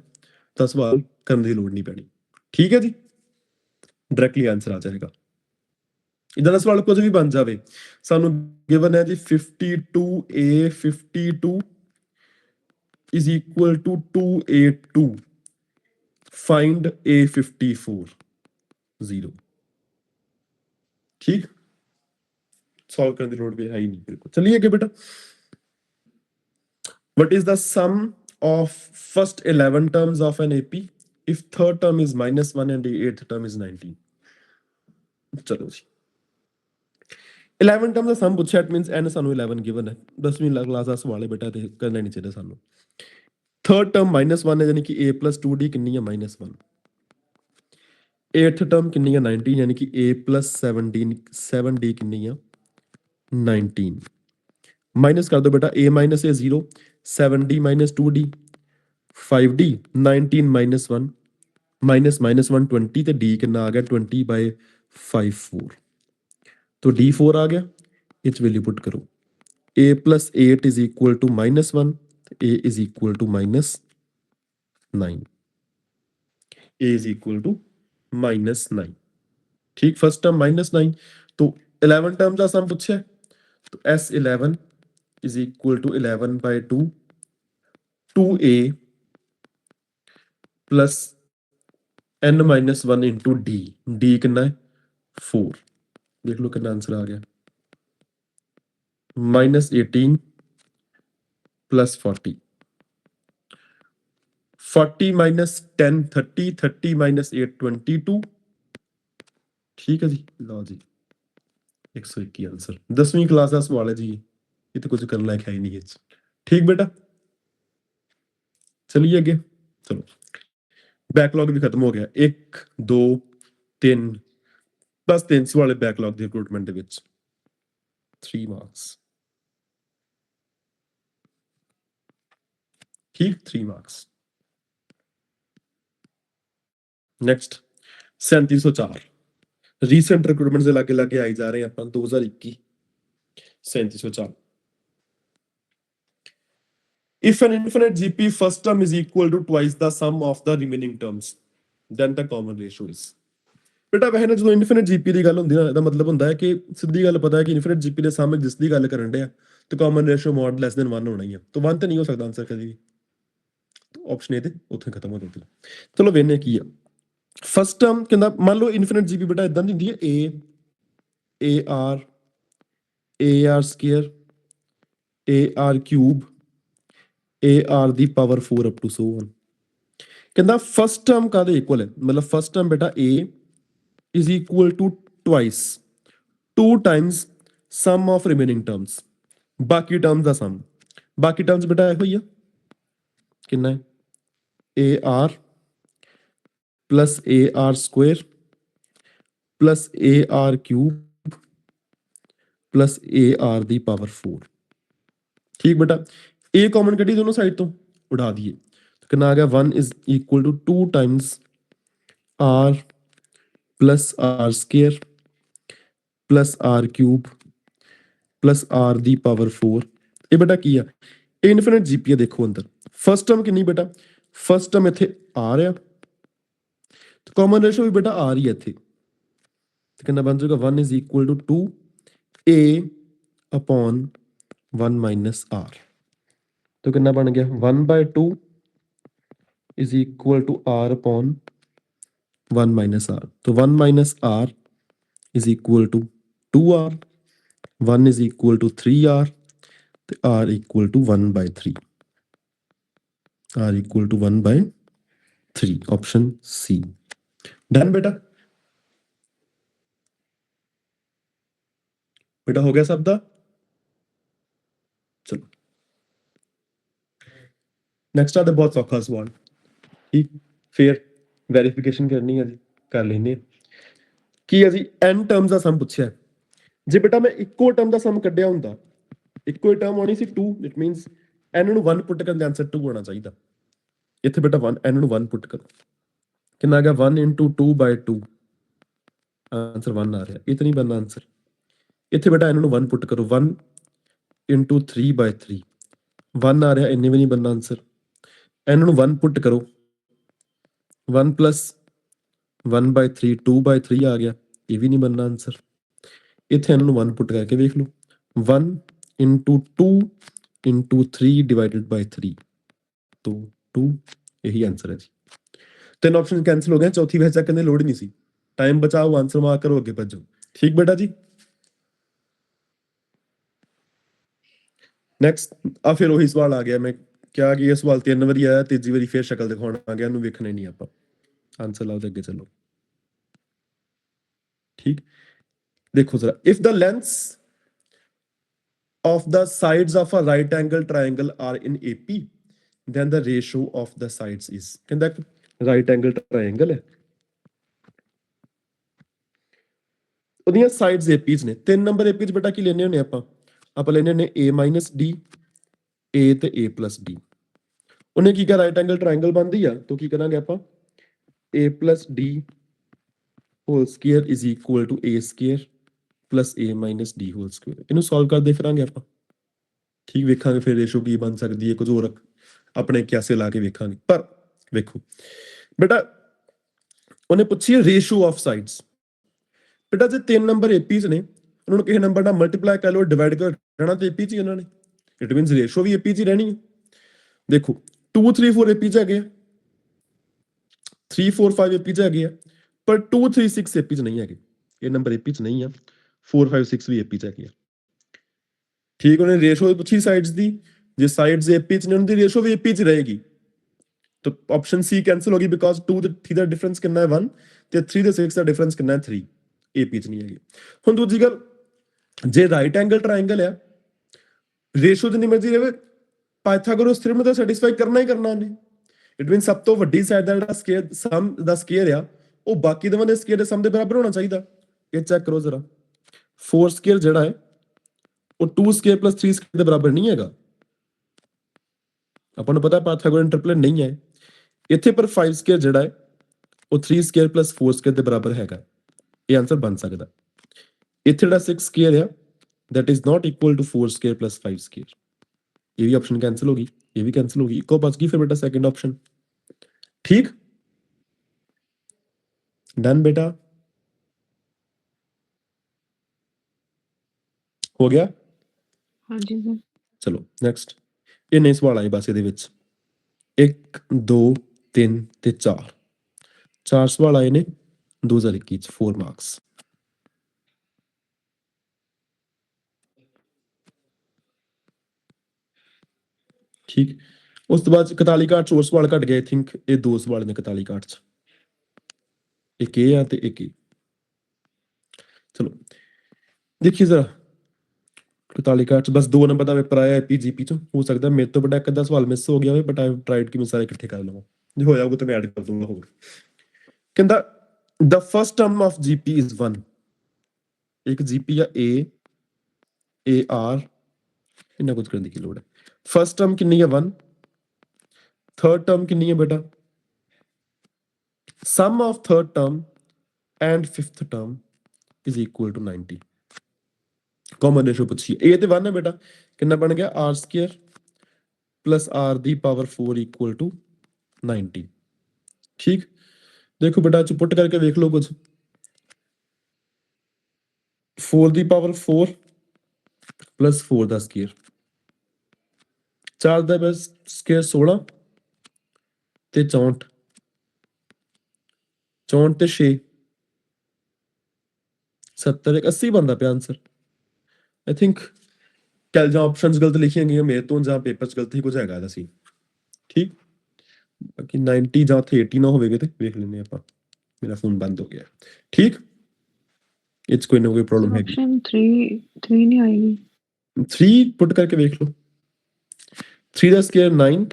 ਤਾਂ ਸਵਾਲ ਕਰਨ ਦੀ ਲੋੜ ਨਹੀਂ ਪੈਣੀ। ਠੀਕ ਹੈ ਜੀ, ਡਾਇਰੈਕਟਲੀ ਆਨਸਰ ਆ ਜਾਏਗਾ। ਇਦਾਂ ਦਾ ਸਵਾਲ ਕੁਝ ਵੀ ਬਣ ਜਾਵੇ, ਸਾਨੂੰ ਗਿਵਨ ਹੈ ਜੀ 52a52 is equal to 2a2, find a54 0। ठीक, सॉल्व करने की लोड़ भी है ही नहीं बिल्कुल। चलिए आगे बेटा, what is the sum of first 11 terms of an AP if third term is -1 and the eighth term is 19? चलो जी, 11 terms ਦਾ ਸਮ ਪੁੱਛਿਆ, ਇਟ ਮੀਨਸ n ਸਾਨੂੰ 11 ਗਿਵਨ ਹੈ। 10ਵੀਂ ਕਲਾਸ ਦਾ ਸਵਾਲ ਹੈ ਬੇਟਾ, ਤੇ ਕਰਨਾ ਨਹੀਂ ਚਾਹੀਦਾ ਸਾਨੂੰ। ਥਰਡ ਟਰਮ -1 ਹੈ, ਯਾਨੀ ਕਿ a plus 2d ਕਿੰਨੀ ਹੈ -1। 8th ਟਰਮ ਕਿੰਨੀ ਹੈ 19, ਯਾਨੀ ਕਿ a plus 7d ਕਿੰਨੀ ਆ 19। ਮਾਈਨਸ ਕਰ ਦਿਓ ਬੇਟਾ, a minus a 0, 7d minus 2d 5d, 19 minus 1 -1 20, ਤੇ d ਕਿੰਨਾ ਆ ਗਿਆ 20/54। तो D4 आ गया, इस वैल्यू पुट करो a plus 8 is equal to -1, a is equal to -9, a is equal to -9। ठीक, फर्स्ट टर्म -9, तो 11 टर्म का सम पूछा है, तो S11 is equal to 11/2 2a plus n-1 into d, d कितना है 4, देख लो कितना आंसर आ गया, -18 plus 40, 40 minus 10 30, 30 minus 8 22। ठीक है जी, लो जी 121 आंसर। 10वीं क्लास का सवाल है जी, ये तो कुछ करना है ही नहीं है। ठीक बेटा, चलिए आगे, चलो बैकलॉग भी खत्म हो गया। 1 2 3 प्लस 3 वाले बैकलॉग ਦੇ ਰਿਕਰੂਟਮੈਂਟ ਦੇ ਵਿੱਚ 3 ਮਾਰਕਸ। ठीक, 3 मार्क्स। नेक्स्ट 3704 रीसेंट रिक्रूटमेंट से लागे लागे आई जा रहे हैं अपन 2021 3704। If an infinite GP first term is equal to twice the sum of the remaining terms, then the common ratio is। बेटा वह ना जो इनफिनिट जीपी ਦੀ ਗੱਲ ਹੁੰਦੀ ਨਾ, ਇਹਦਾ ਮਤਲਬ ਹੁੰਦਾ ਹੈ ਕਿ ਸਿੱਧੀ ਗੱਲ ਪਤਾ ਹੈ ਕਿ ਇਨਫਿਨਿਟ जीपी ਦੇ ਸਾਹਮਣੇ ਜਿਸ ਦੀ ਗੱਲ ਕਰਨ ਦੇ ਆ ਤੇ common ratio mode less than 1 ਹੋਣਾ ਹੀ ਹੈ, तो 1 ਤੇ ਨਹੀਂ ਹੋ ਸਕਦਾ ਆਨਸਰ ਕਦੀ ਵੀ, तो ऑप्शन ए ਤੇ ਉੱਥੇ ਖਤਮ ਹੋ ਜਾਂਦੀ। ਚਲੋ ਵੇਖਨੇ ਕੀ ਆ। ਫਸਟ ਟਰਮ ਕਹਿੰਦਾ ਮੰਨ ਲਓ ਇਨਫਿਨਿਟ जीपी ਬੇਟਾ ਇਦਾਂ ਦੀ ਹੁੰਦੀ ਹੈ ar square ar cube ar ਦੀ power 4 up to so on. ਕਹਿੰਦਾ ਫਸਟ ਟਰਮ ਕਾਦੇ ਇਕੁਅਲ ਹੈ, ਮਤਲਬ ਫਸਟ ਟਰਮ ਬੇਟਾ a is equal to twice 2 times sum of remaining terms, ਬਾਕੀ ਟਰਮਸ ਦਾ ਸਮ। ਬਾਕੀ ਟਰਮਸ ਬੇਟਾ ਇਹੋ ਹੀ ਆ, ਕਿੰਨਾ ਹੈ ar plus ar square plus ar cube plus ar ਦੀ ਪਾਵਰ 4। ਠੀਕ ਬੇਟਾ, a ਕਾਮਨ ਕੱਢੀ ਦੋਨੋਂ ਸਾਈਡ ਤੋਂ, ਉਡਾ ਦਈਏ, ਕਿੰਨਾ ਆ ਗਿਆ 1 is equal to 2 times r plus r square plus r cube plus r the power 4। ਇਹ ਬੇਟਾ ਕੀ ਆ, ਇਹ ਇਨਫਿਨਿਟ जीपी ਦੇਖੋ ਅੰਦਰ। ਫਸਟ ਟਰਮ ਕਿੰਨੀ ਬੇਟਾ, ਫਸਟ ਟਰਮ ਇੱਥੇ r ਆ, ਤੇ ਕਾਮਨ ਰੇਸ਼ੋ ਵੀ ਬੇਟਾ r ਹੀ ਹੈ ਇੱਥੇ, ਤੇ ਕਿੰਨਾ ਬਣ ਜਾਊਗਾ 1 is equal to 2a upon 1 minus r। तो कितना बन गया 1/2 is equal to r upon 1 minus r। तो 1 minus r is equal to 2r, 1 is equal to 3r, तो r equal to 1/3, r equal to 1/3, option C. Done बेटा, बेटा हो गया सब दा। चलो नेक्स्ट आते बहुत सौखा सवाल, ठीक, फिर वेरिफिकेशन करनी है जी, कर लेने की है जी। n टर्म्स का सम पूछा है, जे बेटा मैं इको टर्म का सम कढ़िया हुंदा, इको टर्म होनी सी 2, इट मींस n ਨੂੰ 1 ਪੁੱਟ ਕਰਨ ਦੇ ਆਨਸਰ 2 ਹੋਣਾ ਚਾਹੀਦਾ। ਇੱਥੇ ਬੇਟਾ 1 n ਨੂੰ 1 ਪੁੱਟ ਕਰੋ, ਕਿੰਨਾ ਆ ਗਿਆ 1 into 2/2, ਆਨਸਰ 1 ਆ ਰਿਹਾ, ਇਹ ਤਾਂ ਨਹੀਂ ਬਣਨਾ ਆਨਸਰ। ਇੱਥੇ ਬੇਟਾ n ਨੂੰ 1 ਪੁੱਟ ਕਰੋ, 1 into 3/3, 1 ਆ ਰਿਹਾ, ਇੰਨੇ ਵੀ ਨਹੀਂ ਬਣਨਾ ਆਨਸਰ। n ਨੂੰ 1 ਪੁੱਟ ਕਰੋ, 1 plus 1/3 2/3 ਆ ਗਿਆ, ਇਹ ਵੀ ਨਹੀਂ ਬਣਨਾ ਆਨਸਰ। ਇੱਥੇ n ਨੂੰ 1 ਪੁੱਟ ਕਰਕੇ ਵੇਖ ਲਓ, 1 into 2 into 3 divided by 3, तो 2, यही आंसर है जी। तीन ऑप्शन कैंसिल हो गए, चौथी वह चेक करने लोड नहीं सी, टाइम बचाओ, आंसर मार्क करो, आगे बढ़ जाओ। ठीक बेटा जी, नेक्स्ट आ फिर वही सवाल आ गया, मैं क्या कि ये सवाल 3 बारी आया, तीजी बारी फिर शक्ल दिखाना आ गया, इन्होंने वेखना ही नहीं आप, आंसर लाओ अगे चलो। ठीक, देखो जरा, if the lengths of the sides of a right angle triangle are in AP, then the ratio of the sides is। कहता right angle triangle है, ਉਹਦੀਆਂ ਸਾਈਡਸ AP ਚ ਨੇ, 3 ਨੰਬਰ AP ਚ ਬੇਟਾ ਕੀ ਲੈਣੇ ਹੁੰਦੇ ਆਪਾਂ ਲੈਣੇ ਹੁੰਦੇ A minus D, A ਤੇ A plus D। ਉਹਨੇ ਕੀ ਕਿਹਾ, ਰਾਈਟ ਐਂਗਲ ਟ੍ਰਾਇੰਗਲ ਬਣਦੀ ਆ, ਤਾਂ ਕੀ ਕਰਾਂਗੇ ਆਪਾਂ A plus D whole square is equal to A square plus A minus D whole square। ਇਹਨੂੰ ਸੋਲਵ ਕਰਦੇ ਫਿਰਾਂਗੇ ਆਪਾਂ, ठीक वेखांगे फिर रेशो की बन सकती है, कुछ होर अपने कियासे ला के वेखांगे। पर वेखो बेटा उन्हें पूछी है रेशो ऑफ साइड्स। बेटा जे 3 नंबर एपीज ने उन्होंने किसी नंबर ਨਾਲ ਮਲਟੀਪਲਾਈ ਕਰ ਲਓ ਡਿਵਾਈਡ ਕਰ ਰਹਿਣਾ ਤੇ ਏਪੀ ਚ ਹੀ ਉਹਨਾਂ ਨੇ, ਇਟ ਮੀਨਸ ਰੇਸ਼ੋ ਵੀ ਏਪੀ ਚ ਹੀ ਰਹਿਣੀ ਹੈ। ਦੇਖੋ 2 3 4 ਏਪੀ ਚ ਹੈਗੇ ਆ, 3 4 5 ਏਪੀ ਚ ਹੈਗੇ ਆ, ਪਰ 2 3 6 ਏਪੀ ਚ ਨਹੀਂ ਹੈਗੇ। ਇਹ ਨੰਬਰ ਏਪੀ ਚ ਨਹੀਂ ਆ, 4 5 6 ਵੀ ਏਪੀ ਚ ਹੈਗੇ ਆ। ਠੀਕ ਉਹਨੇ ਰੇਸ਼ੋ ਪੁੱਛੀ ਸਾਈਡਸ ਦੀ, ਜੇ ਸਾਈਡਸ ਏਪੀ ਚ ਨੇ ਉਹਨਾਂ ਦੀ ਰੇਸ਼ੋ ਵੀ ਏਪੀ ਚ ਰਹੇਗੀ। तो ऑप्शन सी कैंसिल होगी बिकॉज 2 ਤੇ 3 ਦਾ ਡਿਫਰੈਂਸ ਕਿੰਨਾ ਹੈ 1 ਤੇ 3 ਤੇ 6 ਦਾ ਡਿਫਰੈਂਸ ਕਿੰਨਾ ਹੈ 3 ਏਪੀ ਚ ਨਹੀਂ ਹੈਗੀ। ਹੁਣ ਦੂਜੀ ਗੱਲ ਜੇ ਰਾਈਟ ਐਂਗਲ ਟ੍ਰਾਇੰਗਲ ਆ ਰੇਸ਼ੋ ਜਿੰਨੀ ਮਰਜ਼ੀ ਰਹੇ ਪਾਇਥਾਗੋਰਸ ਥਿਊਰਮ ਤਾਂ ਸੈਟੀਸਫਾਈ ਕਰਨਾ ਹੀ ਕਰਨਾ ਨੇ। ਇਟ ਮੀਨ ਸਭ ਤੋਂ ਵੱਡੀ ਸਾਈਡ ਦਾ ਜਿਹੜਾ ਸਕੁਅਰ ਸਮ ਦਾ ਸਕੁਅਰ ਆ ਉਹ ਬਾਕੀ ਦੋਵਾਂ ਦੇ ਸਕੁਅਰ ਦੇ ਸਮ ਦੇ ਬਰਾਬਰ ਹੋਣਾ ਚਾਹੀਦਾ। ਇਹ ਚੈੱਕ ਕਰੋ ਜ਼ਰਾ 4 ਸਕੁਅਰ ਜਿਹੜਾ ਹੈ ਉਹ 2 ਸਕੁਅਰ ਪਲੱਸ 3 ਸਕੁਅਰ ਦੇ ਬਰਾਬਰ ਨਹੀਂ ਹੈਗਾ। ਆਪਾਂ ਨੂੰ ਪਤਾ ਪਾਇਥਾਗੋਰਨ ਇੰਟਰਪੋਲੇਟ ਨਹੀਂ ਹੈ ਇੱਥੇ, ਪਰ 5 ਸਕੁਅਰ ਜਿਹੜਾ ਹੈ ਉਹ 3 ਸਕੁਅਰ ਪਲੱਸ 4 ਸਕੁਅਰ ਦੇ ਬਰਾਬਰ ਹੈਗਾ। ਇਹ ਆਨਸਰ ਬਣ ਸਕਦਾ। ਇੱਥੇ ਜਿਹੜਾ 6 ਸਕੁਅਰ ਆ that is not equal to 4 square plus 5 square। ये भी ऑप्शन कैंसिल होगी, ये भी कैंसिल होगी, इको बच गई फिर बेटा सेकंड ऑप्शन। ठीक डन बेटा हो गया। हाँ जी सर। चलो नेक्स्ट ਇਹ ਨਹੀਂ ਸਵਾਲ ਆਏ ਬਸ ਇਹਦੇ ਵਿੱਚ 1 2 3 ਤੇ 4 ਸਵਾਲ ਆਏ ਨੇ 2021 ਚ 4 ਮਾਰਕਸ। ਠੀਕ ਉਸ ਤੋਂ ਬਾਅਦ 41 ਕਾਟ ਚ ਹੋਰ ਸਵਾਲ ਘਟ ਗਏ। ਆਈ ਥਿੰਕ ਇਹ 2 ਸਵਾਲ ਨੇ 41 ਕਾਟ ਚ, ਇੱਕ ਇਹ ਆ ਤੇ ਇੱਕ ਇਹ। ਚਲੋ ਦੇਖੀਏ ਜ਼ਰਾ 41 ਕਾਟ ਚ ਬਸ 2 ਨੰਬਰ ਦਾ ਪੇਪਰ ਆਇਆ ਪੀਜੀਪੀ ਚ। ਹੋ ਸਕਦਾ ਮੇਰੇ ਤੋਂ ਬੜਾ ਇੱਕ ਅੱਧਾ ਸਵਾਲ ਮਿਸ ਹੋ ਗਿਆ ਹੋਵੇ ਬਟ ਆਈ ਟ੍ਰਾਈਡ ਕਿ ਮੈਂ ਸਾਰੇ ਇਕੱਠੇ ਕਰ ਲਵਾਂ। ਜੇ ਹੋਇਆ ਹੋਊਗਾ ਤਾਂ ਮੈਂ ਐਡ ਕਰ ਦੂੰਗਾ। ਹੋਰ ਕਹਿੰਦਾ the first term of GP is 1। ਇੱਕ GP ਆ A AR ਇਹਨਾਂ ਕੁਝ ਕਰਨ ਦੀ ਕੀ ਲੋੜ ਹੈ। ਫਸਟ ਟਰਮ ਕਿੰਨੀ ਹੈ 1, ਥਰਡ ਟਰਮ ਕਿੰਨੀ ਹੈ ਬੇਟਾ sum of third term and fifth term is equal to 90। Common ratio ਪੁੱਛੀ A ਤੇ 1 ਹੈ ਬੇਟਾ, ਕਿੰਨਾ ਬਣ ਗਿਆ r square plus r the power 4 equal to 90। ਠੀਕ ਦੇਖੋ ਬੇਟਾ ਚ ਪੁੱਟ ਕਰਕੇ ਵੇਖ ਲਓ ਕੁਝ 4 ਦੀ ਪਾਵਰ 4 ਪਲੱਸ 4 ਦਾ ਸਕੁਅਰ 4 ਦਾ ਬਸ ਸਕੁਅਰ 16 ਤੇ 64 64 ਤੇ 6 70 80 ਬਣਦਾ ਪਿਆ ਆਨਸਰ। ਆਈ ਥਿੰਕ ਕੱਲ ਜਾਂ ਆਪਸ਼ਨਸ ਗਲਤ ਲਿਖੀਆਂ ਗਈਆਂ ਮੇਰੇ ਤੋਂ ਜਾਂ ਪੇਪਰ 'ਚ ਗਲਤੀ ਕੁਝ ਹੈਗਾ ਸੀ। ਠੀਕ ਬਾਕੀ 90 ਜਾਂ ਉੱਥੇ 80 ਨਾ ਹੋਵੇਗਾ ਤੇ ਵੇਖ ਲੈਂਦੇ ਆਪਾਂ। ਮੇਰਾ ਫੋਨ ਬੰਦ ਹੋ ਗਿਆ। ਠੀਕ ਇਟਸ ਕੋਈ ਨਾ ਕੋਈ ਪ੍ਰੋਬਲਮ ਹੈਗੀ। ऑप्शन 3 नहीं आएगी। 3 ਪੁੱਟ ਕਰਕੇ ਵੇਖ ਲਓ 3 ਦਾ ਸਕੁਅਰ 9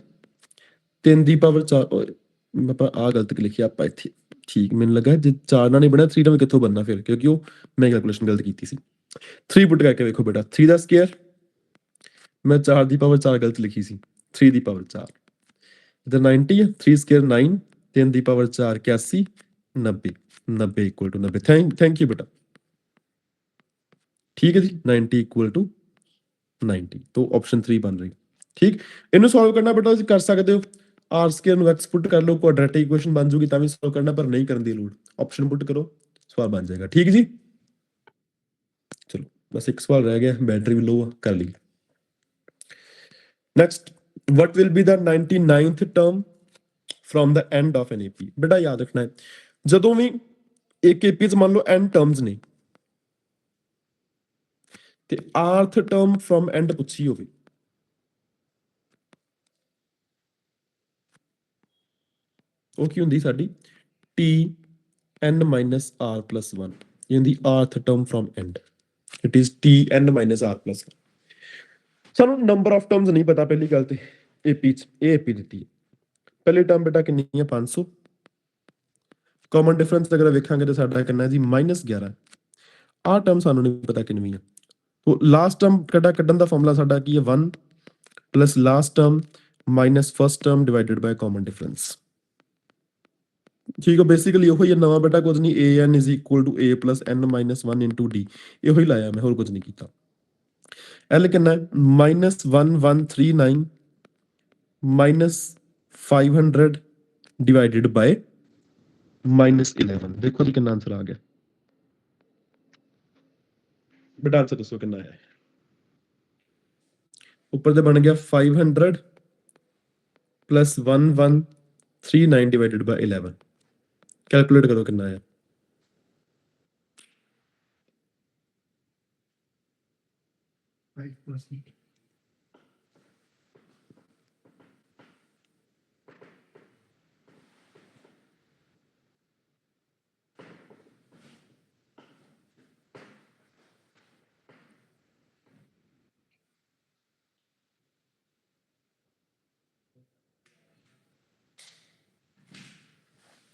3 ਦੀ ਪਾਵਰ 4 ਆਪਾਂ ਆ ਗਲਤ ਲਿਖਿਆ ਆਪਾਂ ਇੱਥੇ। ਠੀਕ ਮੈਨੂੰ ਲੱਗਾ ਜੇ 4 ਨਾਲ ਨਹੀਂ ਬਣਿਆ 3 ਨਾਲ ਕਿੱਥੋਂ ਬਣਨਾ ਫਿਰ ਕਿਉਂਕਿ ਉਹ ਮੈਂ ਕੈਲਕੂਲੇਸ਼ਨ ਗਲਤ ਕੀਤੀ ਸੀ। 3 ਪੁੱਟ ਕਰਕੇ ਵੇਖੋ ਬੇਟਾ 3 ਦਾ ਸਕੁਅਰ ਮੈਂ 4 ਦੀ ਪਾਵਰ 4 ਗਲਤ ਲਿਖੀ ਸੀ 3 ਦੀ ਪਾਵਰ 4 ਇਧਰ 90 ਹੈ 3 ਸਕੁਅਰ 9 3 ਦੀ power 4 81 90 90 equal to 90। Thank you ਬੇਟਾ। ਠੀਕ ਹੈ ਜੀ 90 ਇਕੁਅਲ ਟੂ 90 तो ऑप्शन 3 बन रही। ठीक ਇਹਨੂੰ ਸੋਲਵ ਕਰਨਾ ਬੇਟਾ ਤੁਸੀਂ ਕਰ ਸਕਦੇ ਹੋ। r ਸਕੁਅਰ ਨੂੰ x ਪੁੱਟ ਕਰ ਲਓ ਕੁਆਡਰੇਟਿਕ ਇਕੁਏਸ਼ਨ ਬਣ ਜੂਗੀ ਤਾਂ ਵੀ ਸੋਲਵ ਕਰਨਾ ਪਰ ਨਹੀਂ ਕਰਨ ਦੀ ਲੋੜ ਆਪਸ਼ਨ ਪੁੱਟ ਕਰੋ ਸਵਾਲ ਬਣ ਜਾਏਗਾ। ਠੀਕ ਜੀ ਚਲੋ ਬਸ ਇੱਕ ਸਵਾਲ ਰਹਿ ਗਿਆ ਬੈਟਰੀ ਵੀ ਲੋ ਕਰ ਲਈ। Next what will be the 99th term from the end of an AP। ਬੇਟਾ ਯਾਦ ਰੱਖਣਾ ਹੈ ਜਦੋਂ ਵੀ ਇੱਕ AP ਚ ਮੰਨ ਲਓ n ਟਰਮਸ ਨੇ ਤੇ rth ਟਰਮ from end ਪੁੱਛੀ ਹੋਵੇ ਉਹ ਕੀ ਹੁੰਦੀ ਸਾਡੀ tn minus r plus 1 ਇਹ ਹੁੰਦੀ rth term from end it is tn minus r plus 1। ਸਾਨੂੰ ਨੰਬਰ ਆਫ ਟਰਮਸ ਨਹੀਂ ਪਤਾ ਪਹਿਲੀ ਗੱਲ ਤੇ AP ਚ ਇਹ AP ਦਿੱਤੀ ਹੈ। ਪਹਿਲੀ ਟਰਮ ਬੇਟਾ ਕਿੰਨੀ ਹੈ 500 ਕਾਮਨ ਡਿਫਰੈਂਸ ਅਗਰ ਵੇਖਾਂਗੇ ਤਾਂ ਸਾਡਾ ਕਿੰਨਾ ਜੀ -11 ਆਹ ਟਰਮ ਸਾਨੂੰ ਨਹੀਂ ਪਤਾ ਕਿੰਨੀ ਹੈ। ਤੋ ਲਾਸਟ ਟਰਮ ਕੱਢਣ ਦਾ ਫਾਰਮੂਲਾ ਸਾਡਾ ਕੀ ਹੈ 1 plus last term minus first term divided by common difference. ਠੀਕ ਹੈ ਬੇਸਿਕਲੀ ਉਹੀ ਨਵਾਂ ਬੇਟਾ ਕੁਝ ਨਹੀਂ an is equal to a plus n minus 1 into d ਇਹੋ ਹੀ ਲਾਇਆ ਮੈਂ ਹੋਰ ਕੁਝ ਨਹੀਂ ਕੀਤਾ। L कितना है -1139 -500 डिवाइडेड बाय -11। देखो जी कितना आंसर आ गया बेटा, आंसर दसो कितना है। ऊपर से बन गया 500 प्लस 1139 डिवाइडेड बाय 11। कैलकुलेट करो कितना है।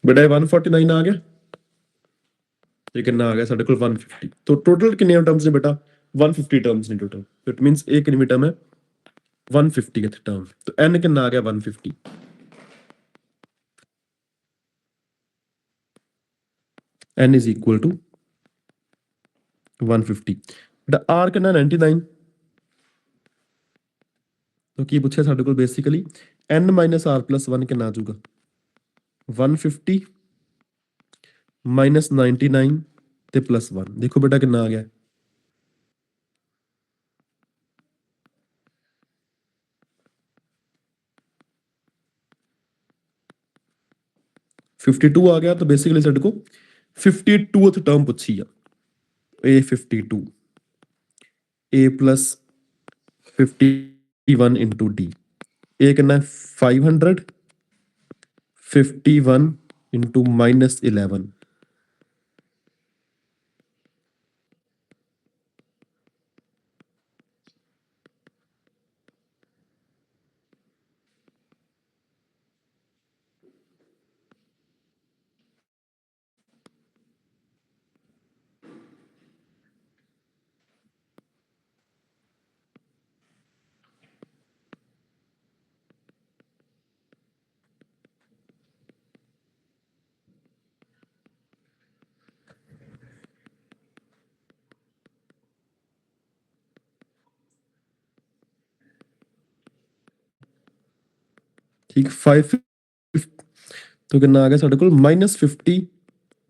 बेटा 149 आ गया, ये कितना आ गया साढ़े को 150। तो टोटल कितने टर्म्स ने बेटा 150 टर्म्स ने टोटल। इट मींस एक कितनी टर्म है 150 के टर्म। तो n कितना आ गया 150। n is equal to 150। बेटा r कितना 99। तो की पूछे साढ़े को basically n minus r plus 1 कितना आ जाऊगा 150 माइनस 99 ते प्लस 1। देखो बेटा कितना आ गया 52 आ गया। तो बेसिकली साढ़े को 52th टर्म पूछी है a 52 a plus 51 into D. ए कितना 500 51 इंटू -11। ठीक 5 तो कितना आ गया साढ़े को -50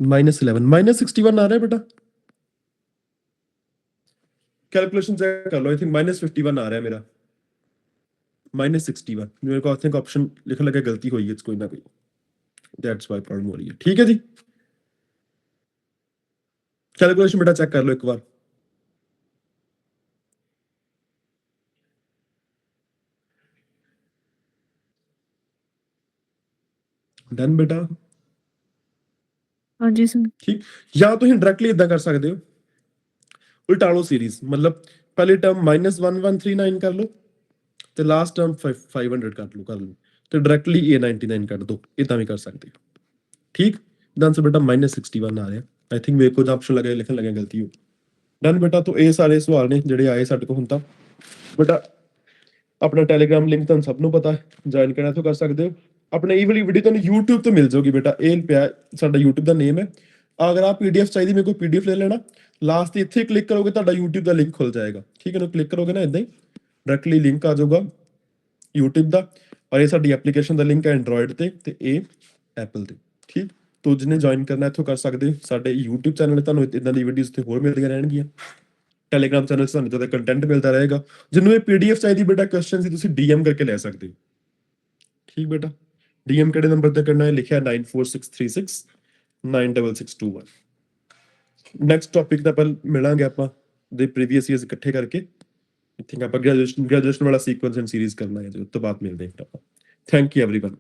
-11 -61 आ रहा है बेटा। कैलकुलेशन चेक कर लो। आई थिंक -51 आ रहा है मेरा -61। मेरे को आई थिंक ऑप्शन लिखने लगा गलती हुई है कोई ना कोई, दैट्स व्हाई प्रॉब्लम हो रही है। ठीक है जी, कैलकुलेशन बेटा चेक कर लो एक बार। डन बेटा। हाँ जी सर। ठीक, या तो डायरेक्टली इदा कर सकते हो, उल्टा लो सीरीज। मतलब पहली टर्म -1139 कर लो ਤੇ ਲਾਸਟ ਟਰਮ 500 ਕਰ ਲਓ ਤੇ ਡਾਇਰੈਕਟਲੀ A99 ਕੱਢ ਦੋ। ਇਦਾਂ ਵੀ ਕਰ ਸਕਦੇ ਹੋ। ਠੀਕ, ਦਾ ਆਂਸਰ ਬੇਟਾ -61 ਆ ਰਿਹਾ। ਆਈ ਥਿੰਕ ਮੇਰੇ ਕੋਲ ਆਪਸ਼ਨ ਲਗਾ ਲਿਖਣ ਲੱਗਿਆ ਗਲਤੀ ਹੋ। ਡਨ ਬੇਟਾ। ਤੋਂ ਇਹ ਸਾਰੇ ਸਵਾਲ ਨੇ ਜਿਹੜੇ ਆਏ ਸਾਡੇ ਕੋਲ ਹੁਣ ਤਾਂ। ਬੇਟਾ ਆਪਣਾ ਟੈਲੀਗ੍ਰਾਮ ਲਿੰਕ ਤੁਹਾਨੂੰ ਸਭ ਨੂੰ ਪਤਾ ਹੈ, ਜੁਆਇਨ ਕਰਨਾ ਤੋਂ ਕਰ ਸਕਦੇ ਹੋ। ਆਪਣੇ ਇਹ ਵਾਲੀ ਵੀਡੀਓ ਤੁਹਾਨੂੰ YouTube ਤੋਂ ਮਿਲ ਜਾਊਗੀ ਬੇਟਾ। ਇਹ ਪਿਆ ਸਾਡਾ YouTube ਦਾ ਨੇਮ ਹੈ। ਅਗਰ ਆਪ PDF ਚਾਹੀਦੀ ਮੇਰੇ ਕੋਲ PDF ਲੈ ਲੈਣਾ। ਲਾਸਟ ਤੇ ਇੱਥੇ ਕਲਿੱਕ ਕਰੋਗੇ ਤੁਹਾਡਾ YouTube ਦਾ ਲਿੰਕ ਖੁੱਲ ਜਾਏਗਾ। ਠੀਕ ਹੈ ਨਾ, ਕਲਿੱਕ ਕਰੋਗੇ ਨਾ ਇਦਾਂ ਹੀ डायरेक्टली लिंक आ जाऊगा YouTube ਦਾ। और ये ਸਾਡੀ ਐਪਲੀਕੇਸ਼ਨ ਦਾ ਲਿੰਕ ਹੈ Android ਤੇ ਇਹ Apple ਤੇ। ਠੀਕ, ਤੋ ਜਿਹਨੇ ਜੁਆਇਨ ਕਰਨਾ ਇੱਥੋਂ ਕਰ ਸਕਦੇ ਹੋ। ਸਾਡੇ YouTube ਚੈਨਲ ਤੁਹਾਨੂੰ ਇਦਾਂ ਦੀ ਵੀਡੀਓਜ਼ ਤੇ ਹੋਰ ਮਿਲਦੀਆਂ ਰਹਿਣਗੀਆਂ। ਟੈਲੀਗ੍ਰਾਮ ਚੈਨਲ ਤੁਹਾਨੂੰ ਜ਼ਿਆਦਾ ਕੰਟੈਂਟ ਮਿਲਦਾ ਰਹੇਗਾ। ਜਿਹਨੂੰ ਇਹ PDF ਚਾਹੀਦੀ ਬੇਟਾ ਕੁਐਸਚਨ ਸੀ ਤੁਸੀਂ DM ਕਰਕੇ ਲੈ ਸਕਦੇ ਹੋ। ਠੀਕ ਬੇਟਾ, DM ਕਿਹੜੇ ਨੰਬਰ ਤੇ ਕਰਨਾ ਹੈ ਲਿਖਿਆ 94636 96621। ਨੈਕਸਟ ਟੌਪਿਕ ਦਾ ਪਰ ਮਿਲਾਂਗੇ ਆਪਾਂ ਦੇ ਪ੍ਰੀਵੀਅਸ ਈਅਰਸ ਇਕੱਠੇ ਕਰਕੇ। I think ਆਪਾਂ ग्रेजुएशन वाला सीक्वेंस एंड सीरीज करना है, तो बात मिलते हैं। Thank you everyone.